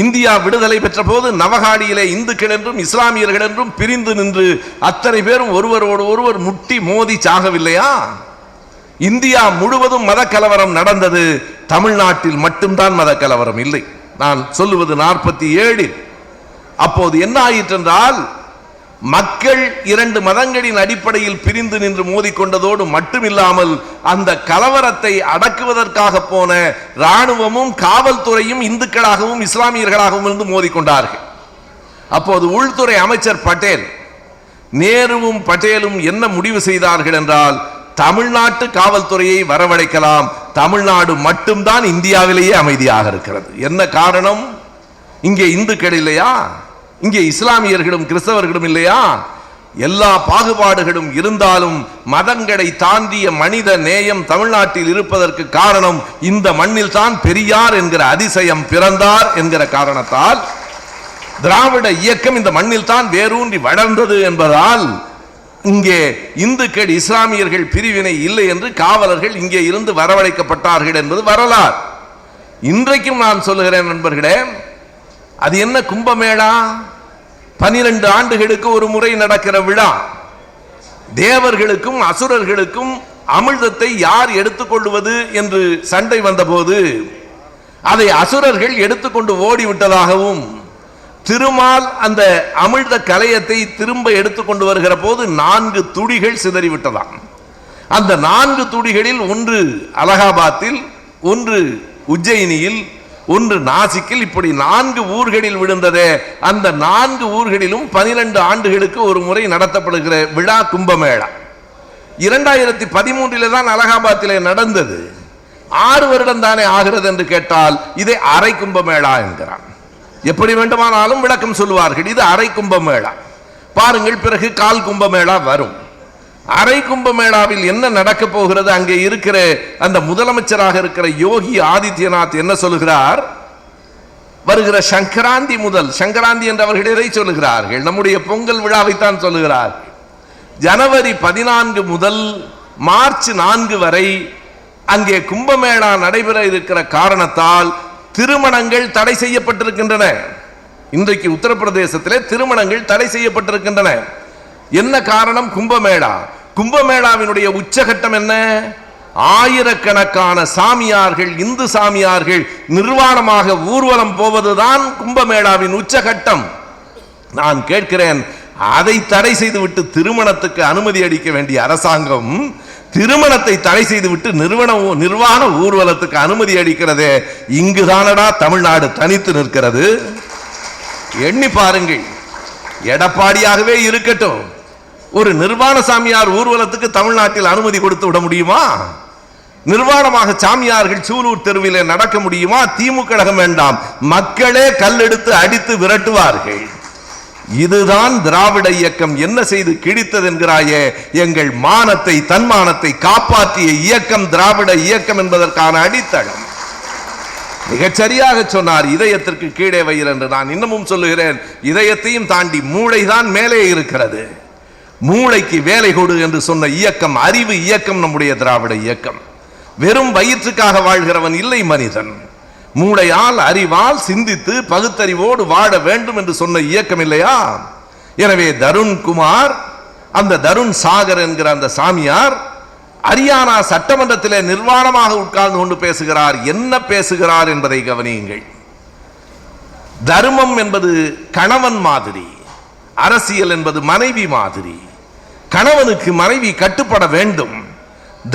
இந்தியா விடுதலை பெற்ற போது நவகாடியிலே இந்துக்கள் என்றும் இஸ்லாமியர்கள் என்றும் பிரிந்து நின்று அத்தனை பேரும் ஒருவரோடு ஒருவர் முட்டி மோதி சாகவில்லையா? இந்தியா முழுவதும் மத கலவரம் நடந்தது. தமிழ்நாட்டில் மட்டும்தான் மத கலவரம் இல்லை. நான் சொல்லுவது 47. அப்போது என்ன ஆயிற்று என்றால், மக்கள் 2 மதங்களின் அடிப்படையில் பிரிந்து நின்று மோதிக்கொண்டதோடு மட்டுமில்லாமல் அந்த கலவரத்தை அடக்குவதற்காக போன இராணுவமும் காவல்துறையும் இந்துக்களாகவும் இஸ்லாமியர்களாகவும் இருந்து மோதிக்கொண்டார்கள். அப்போது உள்துறை அமைச்சர் பட்டேல், நேருவும் பட்டேலும் என்ன முடிவு செய்தார்கள் என்றால், தமிழ்நாட்டு காவல்துறையை வரவழைக்கலாம், தமிழ்நாடு மட்டும்தான் இந்தியாவிலேயே அமைதியாக இருக்கிறது. என்ன காரணம்? இங்கே இந்துக்கள் இல்லையா? இங்கே இஸ்லாமியர்களும் கிறிஸ்தவர்களும் இல்லையா? எல்லா பாகுபாடுகளும் இருந்தாலும் மதங்களை தாண்டிய மனித நேயம் தமிழ்நாட்டில் இருப்பதற்கு காரணம், இந்த மண்ணில் தான் பெரியார் என்கிற அதிசயம் பிறந்தார் என்கிற காரணத்தால், திராவிட இயக்கம் இந்த மண்ணில் தான் வேரூன்றி வளர்ந்தது என்பதால் இங்கே இந்துக்கள் இஸ்லாமியர்கள் பிரிவினை இல்லை என்று காவலர்கள் இங்கே இருந்து வரவழைக்கப்பட்டார்கள் என்பது வரலாறு. இன்றைக்கும் நான் சொல்லுகிறேன் நண்பர்களே, அது என்ன கும்பமேளா? 12 ஆண்டுகளுக்கு ஒரு முறை நடக்கிற விழா. தேவர்களுக்கும் அசுரர்களுக்கும் அமிர்தத்தை யார் எடுத்துக்கொள்வது என்று சண்டை வந்தபோது அதை அசுரர்கள் எடுத்துக்கொண்டு ஓடிவிட்டதாகவும், திருமால் அந்த அமிர்த கலையத்தை திரும்ப எடுத்துக்கொண்டு வருகிற போது 4 துடிகள் சிதறிவிட்டதாம். அந்த 4 துடிகளில் ஒன்று அலகாபாத்தில், ஒன்று உஜ்ஜயினியில், ஒன்று நாசிக்கில், இப்படி 4 ஊர்களில் விழுந்ததே. அந்த 4 ஊர்களிலும் 12 ஆண்டுகளுக்கு ஒரு முறை நடத்தப்படுகிற விழா கும்பமேளா. 2013 தான் அலகாபாத்திலே நடந்தது. 6 வருடம் தானே ஆகிறது என்று கேட்டால் இதை அரை கும்பமேளா என்கிறான். எப்படி வேண்டுமானாலும் விளக்கம் சொல்லுவார்கள். இது அரை கும்பமேளா. பாருங்கள், பிறகு கால் கும்பமேளா வரும். அரை கும்பமேளாவில் என்ன நடக்க போகிறது? அங்கே இருக்கிற அந்த முதலமைச்சராக இருக்கிற யோகி ஆதித்யநாத் என்ன சொல்லுகிறார்? வருகிற சங்கராந்தி முதல், சங்கராந்தி என்று அவர்கள் எதை சொல்லுகிறார்கள்? நம்முடைய பொங்கல் விழாவைத்தான் சொல்லுகிறார். ஜனவரி 14 முதல் மார்ச் 4 வரை அங்கே கும்பமேளா நடைபெற இருக்கிற காரணத்தால் திருமணங்கள் தடை செய்யப்பட்டிருக்கின்றன. இன்றைக்கு உத்தரப்பிரதேசத்திலே திருமணங்கள் தடை செய்யப்பட்டிருக்கின்றன. என்ன காரணம்? கும்பமேளா. கும்பமேளாவினுடைய உச்சகட்டம் என்ன? ஆயிரக்கணக்கான சாமியார்கள், இந்து சாமியார்கள் நிர்வாணமாக ஊர்வலம் போவதுதான் கும்பமேளாவின் உச்சகட்டம். நான் கேட்கிறேன், அதை தடை செய்துவிட்டு திருமணத்துக்கு அனுமதி அளிக்க வேண்டிய அரசாங்கம் திருமணத்தை தடை செய்துவிட்டு நிர்வாண ஊர்வலத்துக்கு அனுமதி அளிக்கிறதே. இங்குதானடா தமிழ்நாடு தனித்து நிற்கிறது. எண்ணி பாருங்கள். எடப்பாடியாகவே இருக்கட்டும், ஒரு நிர்வாண சாமியார் ஊர்வலத்துக்கு தமிழ்நாட்டில் அனுமதி கொடுத்து விட முடியுமா? நிர்வாணமாக சாமியார்கள் சூலூர் தெருவிலே நடக்க முடியுமா? திமுக கழகம் வேண்டாம், மக்களே கல்லெடுத்து அடித்து விரட்டுவார்கள். இதுதான் திராவிட இயக்கம் என்ன செய்து கிழித்தது என்கிறாயே, எங்கள் மானத்தை தன்மானத்தை காப்பாற்றிய இயக்கம் திராவிட இயக்கம் என்பதற்கான அடித்தளம். மிகச்சரியாக சொன்னார். இதயத்திற்கு கீழே வயிறு என்று. நான் இன்னமும் சொல்லுகிறேன், இதயத்தையும் தாண்டி மூளைதான் மேலே இருக்கிறது. மூளைக்கு வேலை கொடு என்று சொன்ன இயக்கம் அறிவு இயக்கம் நம்முடைய திராவிட இயக்கம். வெறும் வயிற்றுக்காக வாழ்கிறவன் இல்லை மனிதன். மூளையால் அறிவால் சிந்தித்து பகுத்தறிவோடு வாழ வேண்டும் என்று சொன்ன இயக்கம் இல்லையா? எனவே தருண்குமார், அந்த தருண் சாகர் என்கிற அந்த சாமியார் ஹரியானா சட்டமன்றத்திலே நிர்வாணமாக உட்கார்ந்து கொண்டு பேசுகிறார். என்ன பேசுகிறார் என்பதை கவனியுங்கள். தர்மம் என்பது கணவன் மாதிரி, அரசியல் என்பது மனைவி மாதிரி. கணவனுக்கு மனைவி கட்டுப்பட வேண்டும்,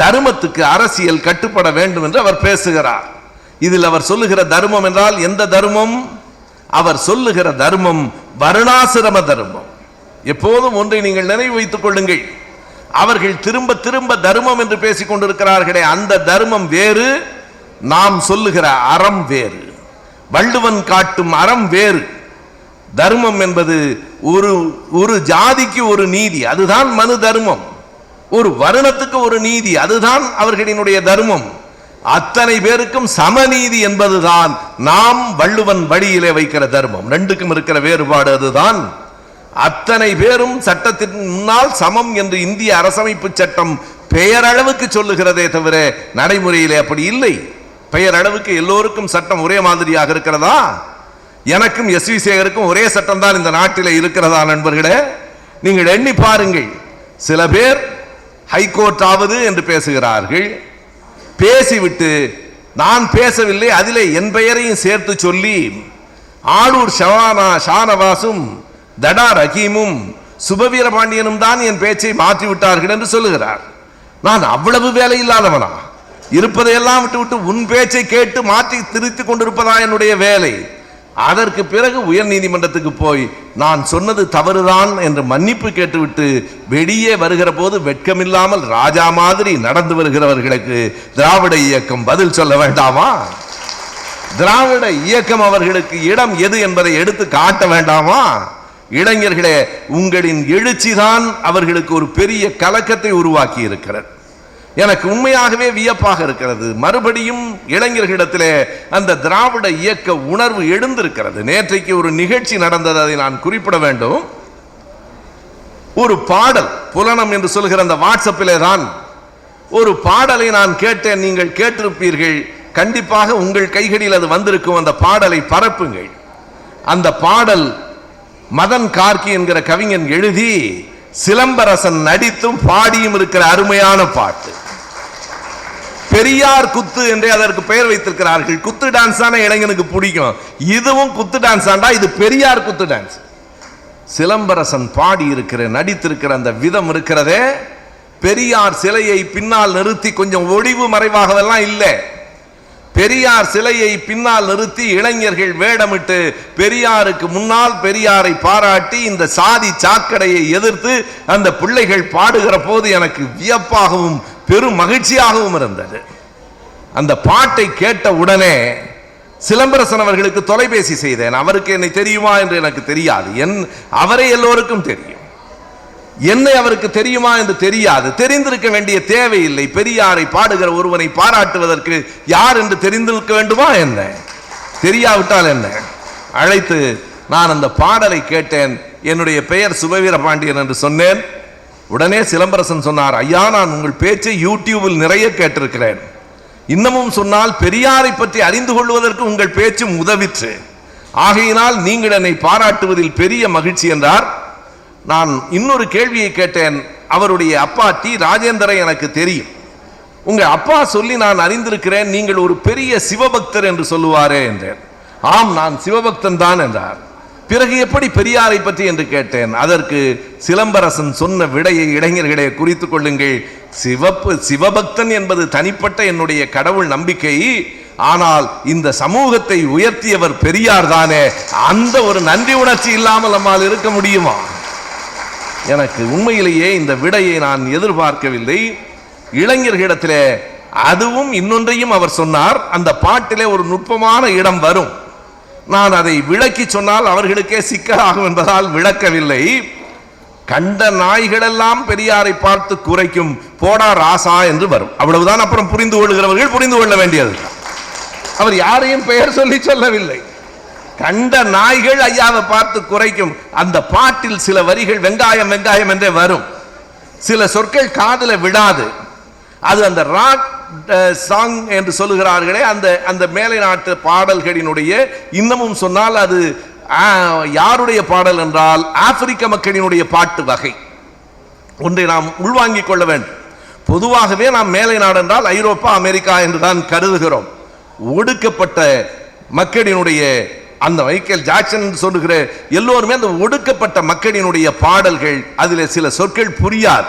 தர்மத்துக்கு அரசியல் கட்டுப்பட வேண்டும் என்று அவர் பேசுகிறார். இதில் அவர் சொல்லுகிற தர்மம் என்றால் எந்த தர்மம்? அவர் சொல்லுகிற தர்மம் வருணாசிரம தர்மம். எப்போதும் ஒன்றை நீங்கள் நினைவு வைத்துக் கொள்ளுங்கள், அவர்கள் திரும்ப திரும்ப தர்மம் என்று பேசிக் கொண்டிருக்கிறார்களே, அந்த தர்மம் வேறு, நாம் சொல்லுகிற அறம் வேறு. வள்ளுவன் காட்டும் அறம் வேறு. தர்மம் என்பது ஒரு ஜாதிக்கு ஒரு நீதி, அதுதான் மனு தர்மம். ஒரு வருணத்துக்கு ஒரு நீதி, அதுதான் அவர்களினுடைய தர்மம். அத்தனை பேருக்கும் சமநீதி என்பதுதான் நாம் வள்ளுவன் வழியிலே வைக்கிற தர்மம். ரெண்டுக்கும் இருக்கிற வேறுபாடு அதுதான். அத்தனை பேரும் சட்டத்தின் முன்னால் சமம் என்று இந்திய அரசமைப்பு சட்டம் பெயரளவுக்கு சொல்லுகிறதே தவிர நடைமுறையிலே அப்படி இல்லை. பெயரளவுக்கு எல்லோருக்கும் சட்டம் ஒரே மாதிரியாக இருக்கிறதா? எனக்கும் எஸ்.வி. சேகருக்கும் ஒரே சட்டம் தான் இந்த நாட்டில் இருக்கிறதா? நண்பர்களே, நீங்கள் எண்ணி பாருங்கள். சில பேர் ஹைகோர்ட் ஆவது என்று பேசுகிறார்கள். பேசிவிட்டு நான் பேசவில்லை, அதிலே என் பெயரையும் சேர்த்து சொல்லி ஆளூர் ஷானவாசும் தடா ரஹீமும் சுபவீரபாண்டியனும் தான் என் பேச்சை மாற்றி விட்டார்கள் என்று சொல்லுகிறார். நான் அவ்வளவு வேலை இல்லாதவனா? இருப்பதையெல்லாம் விட்டு விட்டு உன் பேச்சை கேட்டு மாற்றி திருத்திக் கொண்டிருப்பதா என்னுடைய வேலை? அதற்கு பிறகு உயர் நீதிமன்றத்துக்கு போய் நான் சொன்னது தவறுதான் என்று மன்னிப்பு கேட்டுவிட்டு வெளியே வருகிற போது வெட்கமில்லாமல் ராஜா மாதிரி நடந்து வருகிறவர்களுக்கு திராவிட இயக்கம் பதில் சொல்ல வேண்டாமா? திராவிட இயக்கம் அவர்களுக்கு இடம் எது என்பதை எடுத்து காட்ட வேண்டாமா? இளைஞர்களே, உங்களின் எழுச்சிதான் அவர்களுக்கு ஒரு பெரிய கலக்கத்தை உருவாக்கி இருக்கிறது. எனக்கு உண்மையாகவே வியப்பாக இருக்கிறது. மறுபடியும் இளைஞர்களிடத்திலே அந்த திராவிட இயக்க உணர்வு எழுந்திருக்கிறது. நேற்றைக்கு ஒரு நிகழ்ச்சி நடந்தது, அதை நான் குறிப்பிட வேண்டும். ஒரு பாடல், புலனம் என்று சொல்கிற அந்த வாட்ஸ்அப்பிலே தான் ஒரு பாடலை நான் கேட்டேன். நீங்கள் கேட்டிருப்பீர்கள், கண்டிப்பாக உங்கள் கைகளில் அது வந்திருக்கும். அந்த பாடலை பரப்புங்கள். அந்த பாடல் மதன் கார்கி என்கிற கவிஞன் எழுதி சிலம்பரசன் நடித்தும் பாடியும் இருக்கிற அருமையான பாட்டு. பெரியார் குத்து என்றே அதற்கு பெயர் வைத்திருக்கிறார்கள். குத்து டான்ஸ் தானே இளைஞனுக்கு பிடிக்கும். இதுவும் குத்து டான்ஸ் ஆண்டா, இது பெரியார் குத்து டான்ஸ். சிலம்பரசன் பாடி இருக்கிற நடித்திருக்கிற அந்த விதம் இருக்கிறதே, பெரியார் சிலையை பின்னால் நிறுத்தி கொஞ்சம் ஒளிவு மறைவாகவெல்லாம் இல்லை, பெரியார் சிலையை பின்னால் நிறுத்தி இளைஞர்கள் வேடமிட்டு பெரியாருக்கு முன்னால் பெரியாரை பாராட்டி இந்த சாதி சாக்கடையை எதிர்த்து அந்த பிள்ளைகள் பாடுகிற போது எனக்கு வியப்பாகவும் பெரும் மகிழ்ச்சியாகவும் இருந்தது. அந்த பாட்டை கேட்ட உடனே சிலம்பரசன் அவர்களுக்கு தொலைபேசி செய்தேன். அவருக்கு என்னை தெரியுமா என்று எனக்கு தெரியாது. அவரை எல்லோருக்கும் தெரியும். என்னை அவருக்கு தெரியுமா என்று தெரியாது. தெரிந்திருக்க வேண்டிய தேவையில்லை. பெரியாரை பாடுகிற ஒருவனை பாராட்டுவதற்கு யார் என்று தெரிந்திருக்க வேண்டுமா என்ன? தெரியாவிட்டால் என்ன? அழைத்து நான் அந்த பாடலை கேட்டேன். என்னுடைய பெயர் சுபவீரபாண்டியன் என்று சொன்னேன். உடனே சிலம்பரசன் சொன்னார், ஐயா, நான் உங்கள் பேச்சை யூடியூபில் நிறைய கேட்டிருக்கிறேன். இன்னமும் சொன்னால் பெரியாரை பற்றி அறிந்து கொள்வதற்கு உங்கள் பேச்சும் உதவிற்று. ஆகையினால் நீங்கள் என்னை பாராட்டுவதில் பெரிய மகிழ்ச்சி என்றார். நான் இன்னொரு கேள்வியை கேட்டேன். அவருடைய அப்பா டி ராஜேந்திரன் எனக்கு தெரியும். உங்க அப்பா சொல்லி நான் அறிந்திருக்கிறேன், நீங்கள் ஒரு பெரிய சிவபக்தர் என்று சொல்லுவாரே என்றேன். ஆம், நான் சிவபக்தன் தான் என்றார். பிறகு எப்படி பெரியாரை பற்றி என்று கேட்டேன். அதற்கு சிலம்பரசன் சொன்ன விடையை இளைஞர்களே குறித்துக் கொள்ளுங்கள். சிவபக்தன் என்பது தனிப்பட்ட என்னுடைய கடவுள் நம்பிக்கை. ஆனால் இந்த சமூகத்தை உயர்த்தியவர் பெரியார் தானே. அந்த ஒரு நன்றி உணர்ச்சி இல்லாமல் நம்மால் இருக்க முடியுமா? எனக்கு உண்மையிலேயே இந்த விடையை நான் எதிர்பார்க்கவில்லை. நான் அதை விளக்கி சொன்னால் அவர்களுக்கே சிக்கலாகும் என்பதால் விளக்கவில்லை. கண்ட நாய்களெல்லாம் பெரியாரை பார்த்து குறைக்கும், போடா ராசா என்று வரும். அவ்வளவுதான். அப்புறம் புரிந்து கொள்கிறவர்கள் புரிந்து கொள்ள வேண்டியது. அவர் யாரையும் பெயர் சொல்லி சொல்லவில்லை. கண்ட நாய்கள் ஐயாவை பார்த்து குறைக்கும். அந்த பாட்டில் சில வரிகள் வெங்காயம் வெங்காயம் என்றே வரும். சில சொற்கள் காதுல விடாது. அது அந்த ராக் சாங் என்று சொல்லுகிறார்களே, அந்த அந்த மேலை நாட்டு பாடல்களினுடைய, இன்னமும் சொன்னால் அது யாருடைய பாடல் என்றால் ஆப்பிரிக்க மக்களினுடைய பாட்டு வகை. ஒன்றை நாம் உள்வாங்கிக் கொள்ள வேண்டும். பொதுவாகவே நாம் மேலை நாடு என்றால் ஐரோப்பா அமெரிக்கா என்றுதான் கருதுகிறோம். ஒடுக்கப்பட்ட மக்களினுடைய, அந்த மைக்கேல் ஜாக்சன் சொல்லுகிற எல்லோருமே அந்த ஒடுக்கப்பட்ட மக்களினுடைய பாடல்கள், அதில் சில சொற்கள் புரியாது.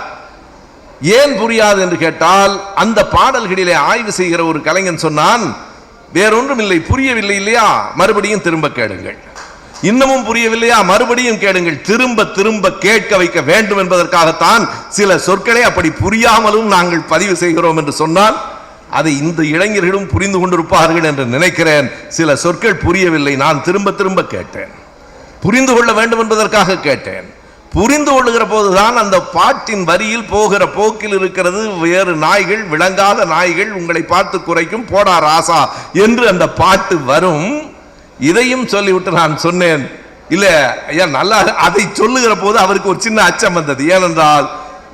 ஏன் புரியாது என்று கேட்டால், அந்த பாடல்களிலே ஆய்வு செய்கிற ஒரு கலைஞன் சொன்னான், வேறொன்றும் இல்லை, புரியவில்லை இல்லையா, மறுபடியும் திரும்ப கேளுங்கள். இன்னமும் புரியவில்லையா, மறுபடியும் கேளுங்கள். திரும்ப திரும்ப கேட்க வைக்க வேண்டும் என்பதற்காகத்தான் சில சொற்களை அப்படி புரியாமலும் நாங்கள் பதிவு செய்கிறோம் என்று சொன்னால், அதை இந்த இளைஞர்களும் புரிந்து கொண்டிருப்பார்கள் என்று நினைக்கிறேன். சில சொற்கள் புரியவில்லை, நான் திரும்ப திரும்ப கேட்டேன். புரிந்து கொள்ள வேண்டும் என்பதற்காக கேட்டேன். புரிந்து கொள்ளுகிற போதுதான் அந்த பாட்டின் வரியில் போகிற போக்கில் இருக்கிறது. வேறு நாய்கள், விளங்காத நாய்கள் உங்களை பார்த்து குறைக்கும், போடா ராசா என்று அந்த பாட்டு வரும். இதையும் சொல்லிவிட்டு நான் சொன்னேன், இல்ல ஐயா நல்லா, அதை சொல்லுகிற போது அவருக்கு ஒரு சின்ன அச்சம் வந்தது. ஏனென்றால்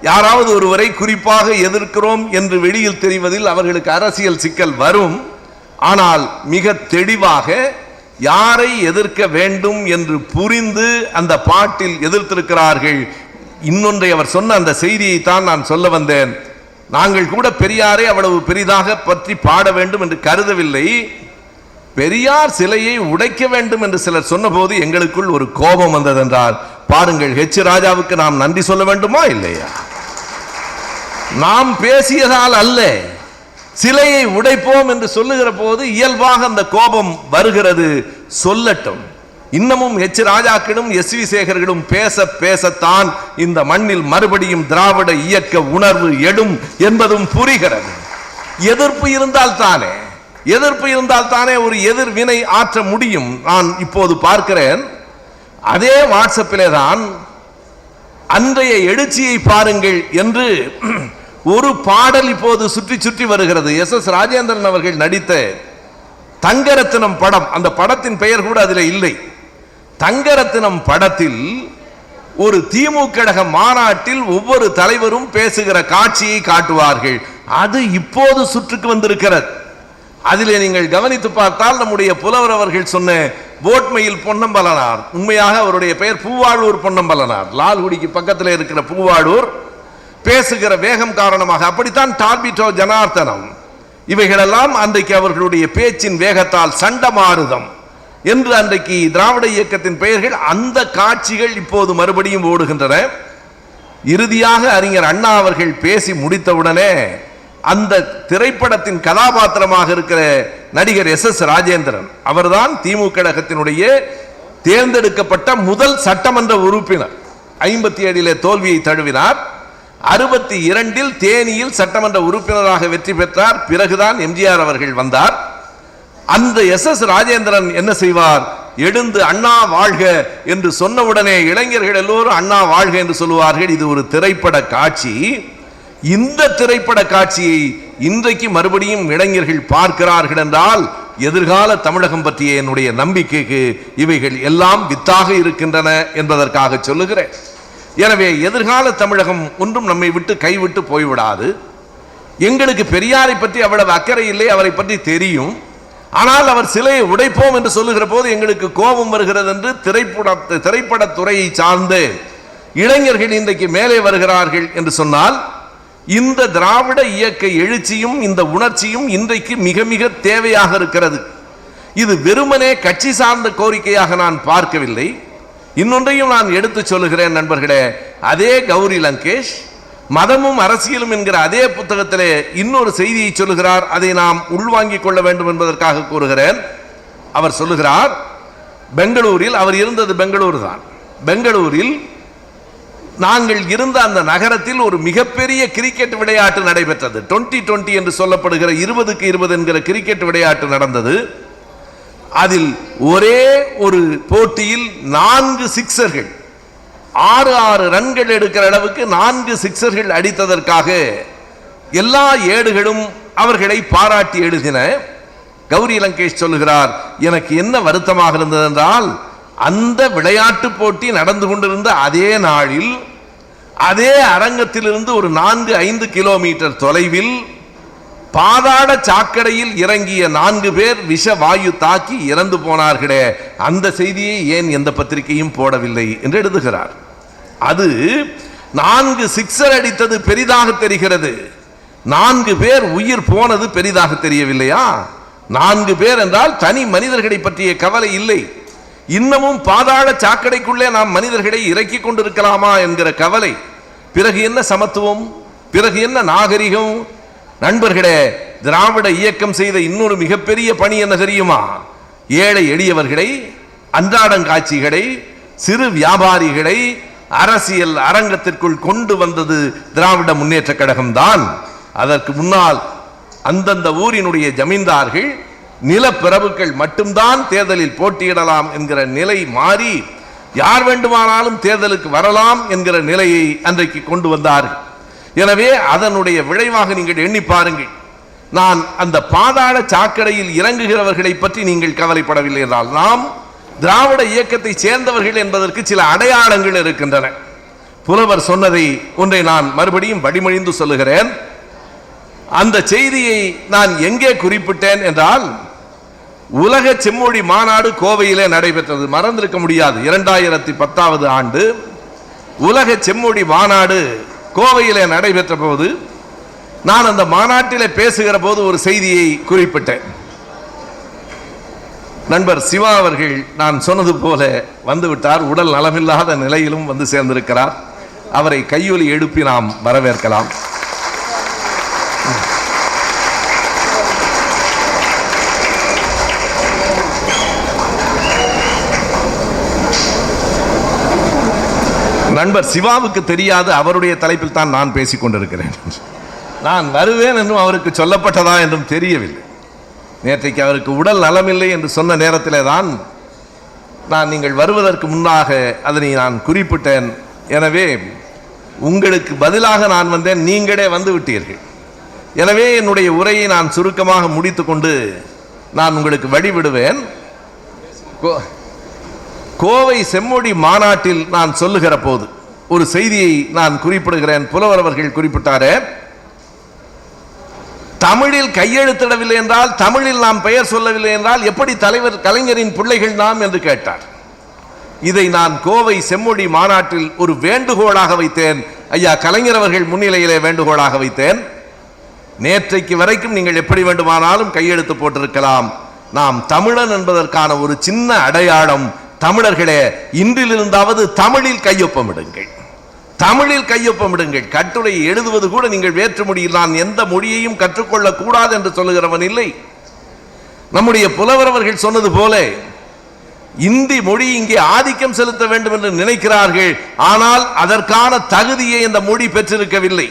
யாராவது ஒருவரை குறிப்பாக எதிர்க்கிறோம் என்று வெளியில் தெரிவதில் அவர்களுக்கு அரசியல் சிக்கல் வரும். ஆனால் மிக தெளிவாக யாரை எதிர்க்க வேண்டும் என்று புரிந்து அந்த பாட்டில் எதிர்த்திருக்கிறார்கள். இன்னொன்றை அவர் சொன்ன அந்த செய்தியை தான் நான் சொல்ல வந்தேன். நாங்கள் கூட பெரியாரை அவ்வளவு பெரிதாக பற்றி பாட வேண்டும் என்று கருதவில்லை. பெரியார் சிலையை உடைக்க வேண்டும் என்று சிலர் சொன்னபோது எங்களுக்குள் ஒரு கோபம் வந்தது என்றால், பாருங்கள், ஹெச் ராஜாவுக்கு நாம் நன்றி சொல்ல வேண்டுமா இல்லையா? நாம் பேசியதால் அல்ல, சிலையை உடைப்போம் என்று சொல்லுகிற போது இயல்பாக அந்த கோபம் வருகிறது. சொல்லட்டும். இன்னமும் ஹெச் ராஜாக்களும் எஸ் வி சேகர்களும் பேச பேசத்தான் இந்த மண்ணில் மறுபடியும் திராவிட இயக்க உணர்வு எழும் என்பதும் புரிகிறது. எதிர்ப்பு இருந்தால் தானே ஒரு எதிர்வினை ஆற்ற முடியும். நான் இப்போது பார்க்கிறேன், அதே வாட்ஸ்அப்பிலே தான் அன்றைய எழுச்சியை பாருங்கள் என்று ஒரு பாடல் இப்போது சுற்றி சுற்றி வருகிறது. எஸ் எஸ் ராஜேந்திரன் அவர்கள் நடித்த தங்கரத்தினம் படம், அந்த படத்தின் பெயர் கூட அதில் இல்லை. தங்கரத்தினம் படத்தில் ஒரு திமுக கழக மாநாட்டில் ஒவ்வொரு தலைவரும் பேசுகிற காட்சியை காட்டுவார்கள். அது இப்போது சுற்றுக்கு வந்திருக்கிறது. அதிலே நீங்கள் கவனித்து பார்த்தால் நம்முடைய புலவர் அவர்கள் சொன்ன போட்மையில் பொன்னம்பலனார், உண்மையாக அவருடைய பெயர் பூவாளூர் பொன்னம்பலனார், லால்குடிக்கு பக்கத்தில் இருக்கிற பூவாளூர், பேசுகிற வேகம் காரணமாக அப்படித்தான் டார்பிட்டோ ஜனார்த்தனம், இவைகளெல்லாம் அன்றைக்கு அவர்களுடைய பேச்சின் வேகத்தால் சண்டமாருதம் என்று அன்றைக்கு திராவிட இயக்கத்தின் பெயர்கள், அந்த காட்சிகள் இப்போது மறுபடியும் ஓடுகின்றன. இறுதியாக அறிஞர் அண்ணா அவர்கள் பேசி முடித்தவுடனே அந்த திரைப்படத்தின் கதாபாத்திரமாக இருக்கிற நடிகர் எஸ் எஸ் ராஜேந்திரன் அவர்தான் திமுக கழகத்தினுடைய தேர்ந்தெடுக்கப்பட்ட முதல் சட்டமன்ற உறுப்பினர். 57 தோல்வியை தழுவினார். 62 தேனியில் சட்டமன்ற உறுப்பினராக வெற்றி பெற்றார். பிறகுதான் எம்ஜிஆர் அவர்கள் வந்தார். அந்த எஸ் எஸ் ராஜேந்திரன் என்ன செய்வார், எழுந்து அண்ணா வாழ்க என்று சொன்னவுடனே இளைஞர்கள் எல்லோரும் அண்ணா வாழ்க என்று சொல்லுவார்கள். இது ஒரு திரைப்பட காட்சி. இந்த திரைப்பட காட்சியை இன்றைக்கு மறுபடியும் இளைஞர்கள் பார்க்கிறார்கள் என்றால், எதிர்கால தமிழகம் பற்றிய என்னுடைய நம்பிக்கைக்கு இவைகள் எல்லாம் வித்தாக இருக்கின்றன என்பதற்காக சொல்லுகிறேன். எனவே எதிர்கால தமிழகம் ஒன்றும் நம்மை விட்டு கைவிட்டு போய்விடாது. எங்களுக்கு பெரியாரை பற்றி அவ்வளவு அக்கறை இல்லை, அவரை பற்றி தெரியும். ஆனால் அவர் சிலையை உடைப்போம் என்று சொல்லுகிற போது எங்களுக்கு கோபம் வருகிறது என்று திரைப்படத்துறையை சார்ந்த இளைஞர்கள் இன்றைக்கு மேலே வருகிறார்கள் என்று சொன்னால், இந்த திராவிட இயக்க எழுச்சியும் இந்த உணர்ச்சியும் இன்றைக்கு மிக மிக தேவையாக இருக்கிறது. இது வெறுமனே கட்சி சார்ந்த கோரிக்கையாக நான் பார்க்கவில்லை. இன்னொன்றையும் நான் எடுத்து சொல்லுகிறேன் நண்பர்களே. அதே கௌரி லங்கேஷ் மதமும் அரசியலும் என்கிற அதே புத்தகத்திலே இன்னொரு செய்தியை சொல்லுகிறார். அதை நாம் உள்வாங்கிக் கொள்ள வேண்டும் என்பதற்காக கூறுகிறேன். அவர் சொல்லுகிறார், பெங்களூரில், அவர் இருந்தது பெங்களூர் தான், பெங்களூரில் நாங்கள் இருந்த அந்த நகரத்தில் ஒரு மிகப்பெரிய கிரிக்கெட் விளையாட்டு நடைபெற்றது. 20-20 என்று சொல்லப்படுகிற 20க்கு 20 என்கிற கிரிக்கெட் விளையாட்டு நடந்தது. அதில் ஒரே ஒரு போட்டியில் 4 சிக்ஸர்கள், 6 ரன்கள் எடுக்கிற அளவுக்கு 4 சிக்ஸர்கள் அடித்ததற்காக எல்லா ஏடுகளும் அவர்களை பாராட்டி எழுதின. கௌரி லங்கேஷ் சொல்லுகிறார், எனக்கு என்ன வருத்தமாக இருந்தது என்றால், அந்த விளையாட்டு போட்டி நடந்து கொண்டிருந்த அதே நாளில் அதே அரங்கத்திலிருந்து ஒரு 4-5 கிலோமீட்டர் தொலைவில் பாதாள சாக்கடையில் இறங்கிய 4 பேர் விஷ வாயு தாக்கி இறந்து போனார்களே, அந்த செய்தியை ஏன் எந்த பத்திரிகையும் போடவில்லை என்று எழுதுகிறார். அது 4 சிக்ஸர் அடித்தது பெரிதாக தெரிகிறது, 4 பேர் உயிர் போனது பெரிதாக தெரியவில்லையா? 4 பேர் என்றால் தனி மனிதர்களை பற்றிய கவலை இல்லை, இன்னமும் பாதாள சாக்கடைக்குள்ளே நாம் மனிதர்களை இறக்கி கொண்டிருக்கலாமா என்கிற கவலை. பிறகு என்ன சமத்துவம், பிறகு என்ன நாகரிகம்? நண்பர்களே, திராவிட இயக்கம் செய்த இன்னொரு மிகப்பெரிய பணி என்ன தெரியுமா? ஏழை எளியவர்களை, அன்றாடங்காட்சிகளை, சிறு வியாபாரிகளை அரசியல் அரங்கத்திற்குள் கொண்டு வந்தது திராவிட முன்னேற்ற கழகம் தான். அதற்கு முன்னால் அந்தந்த ஊரினுடைய ஜமீன்தார்கள், நிலப்பிரபுக்கள் மட்டும்தான் தேர்தலில் போட்டியிடலாம் என்கிற நிலை மாறி யார் வேண்டுமானாலும் தேர்தலுக்கு வரலாம் என்கிற நிலையை அன்றைக்கு கொண்டு வந்தார்கள். எனவே அதனுடைய விளைவாக நீங்கள் எண்ணி பாருங்கள். நான் அந்த பாதாள சாக்கடையில் இறங்குகிறவர்களை பற்றி நீங்கள் கவலைப்படவில்லை என்றால், நாம் திராவிட இயக்கத்தை சேர்ந்தவர்கள் என்பதற்கு சில அடையாளங்கள் இருக்கின்றன. புலவர் சொன்னதை ஒன்றை நான் மறுபடியும் வடிமொழிந்து சொல்லுகிறேன். அந்த செய்தியை நான் எங்கே குறிப்பிட்டேன் என்றால், உலக செம்மொழி மாநாடு கோவையிலே நடைபெற்றது, மறந்திருக்க முடியாது. 2010 ஆண்டு உலக செம்மொழி மாநாடு கோவையிலே நடைபெற்ற போது நான் அந்த மாநாட்டிலே பேசுகிற போது ஒரு செய்தியை குறிப்பிட்டேன். நண்பர் சிவா அவர்கள் நான் சொன்னது போல வந்துவிட்டார், உடல் நலமில்லாத நிலையிலும் வந்து சேர்ந்திருக்கிறார். அவரை கையொலி எழுப்பி நாம் வரவேற்கலாம். நண்பர் சிவாவுக்கு தெரியாது, அவருடைய தலைப்பில் தான் நான் பேசிக் கொண்டிருக்கிறேன். நான் வருவேன் என்றும் அவருக்கு சொல்லப்பட்டதா என்றும் தெரியவில்லை. நேற்றைக்கு அவருக்கு உடல் நலமில்லை என்று சொன்ன நேரத்திலே தான் நீங்கள் வருவதற்கு முன்னாக அதனை நான் குறிப்பிட்டேன். எனவே உங்களுக்கு பதிலாக நான் வந்தேன், நீங்களே வந்து விட்டீர்கள். எனவே என்னுடைய உரையை நான் சுருக்கமாக முடித்துக்கொண்டு நான் உங்களுக்கு வழிவிடுவேன். கோவை செம்மொழி மாநாட்டில் நான் சொல்லுகிற போது ஒரு செய்தியை நான் குறிப்பிடுகிறேன். புலவர் அவர்கள் குறிப்பிட்டாரே, தமிழில் கையெழுத்திடவில்லை என்றால், தமிழில் நாம் பெயர் சொல்லவில்லை என்றால் எப்படி தலைவர் கலைஞரின் பிள்ளைகள் நாம் என்று கேட்டார். இதை நான் கோவை செம்மொழி மாநாட்டில் ஒரு வேண்டுகோளாக வைத்தேன். ஐயா கலைஞர் அவர்கள் முன்னிலையிலே வேண்டுகோளாக வைத்தேன். நேற்றைக்கு வரைக்கும் நீங்கள் எப்படி வேண்டுமானாலும் கையெழுத்து போட்டிருக்கலாம், நாம் தமிழன் என்பதற்கான ஒரு சின்ன அடையாளம், தமிழர்களே இன்றிலிருந்தாவது தமிழில் கையொப்பமிடுங்கள், தமிழில் கையொப்பமிடுங்கள். கட்டுரை எழுதுவது கூட நீங்கள் வேற்று மொழியில், நான் எந்த மொழியையும் கற்றுக்கொள்ள கூடாது என்று சொல்லுகிறவன் இல்லை. நம்முடைய புலவர் அவர்கள் சொன்னது போல இந்தி மொழி இங்கே ஆதிக்கம் செலுத்த வேண்டும் என்று நினைக்கிறார்கள், ஆனால் அதற்கான தகுதியை இந்த மொழி பெற்றிருக்கவில்லை.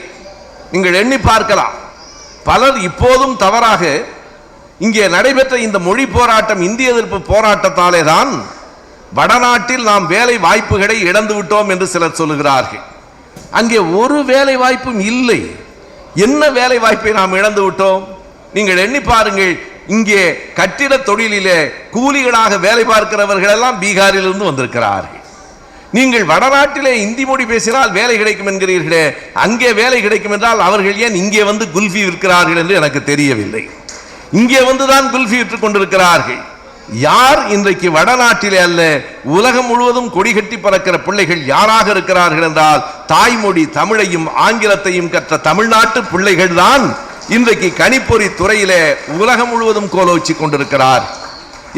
நீங்கள் எண்ணி பார்க்கலாம். பலர் இப்போதும் தவறாக இங்கே நடைபெற்ற இந்த மொழி போராட்டம், இந்திய எதிர்ப்பு போராட்டத்தாலே தான் வடநாட்டில் நாம் வேலை வாய்ப்புகளை இழந்து விட்டோம் என்று சிலர் சொல்லுகிறார்கள். அங்கே ஒரு வேலை வாய்ப்பும் இல்லை. என்ன வேலை வாய்ப்பை நாம் இழந்து விட்டோம்? நீங்கள் எண்ணி பாருங்கள். இங்கே கட்டிட தொழிலிலே கூலிகளாக வேலை பார்க்கிறவர்கள் எல்லாம் பீகாரில் இருந்து வந்திருக்கிறார்கள். நீங்கள் வடநாட்டிலே இந்தி மொழி பேசினால் வேலை கிடைக்கும் என்கிறீர்களே, அங்கே வேலை கிடைக்கும் என்றால் அவர்கள் ஏன் இங்கே வந்து குல்ஃபி விற்கிறார்கள் என்று எனக்கு தெரியவில்லை. இங்கே வந்துதான் குல்ஃபி விற்றுக் கொண்டிருக்கிறார்கள். யார் இன்றைக்கு வடநாட்டிலே அல்ல உலகம் முழுவதும் கொடி கட்டி பறக்கிற பிள்ளைகள் யாராக இருக்கிறார்கள் என்றால், தாய்மொழி தமிழையும் ஆங்கிலத்தையும் கற்ற தமிழ்நாட்டு பிள்ளைகள் தான் இன்றைக்கு கணிப்பொறி துறையிலே உலகம் முழுவதும் கோலோச்சி கொண்டிருக்கிறார்.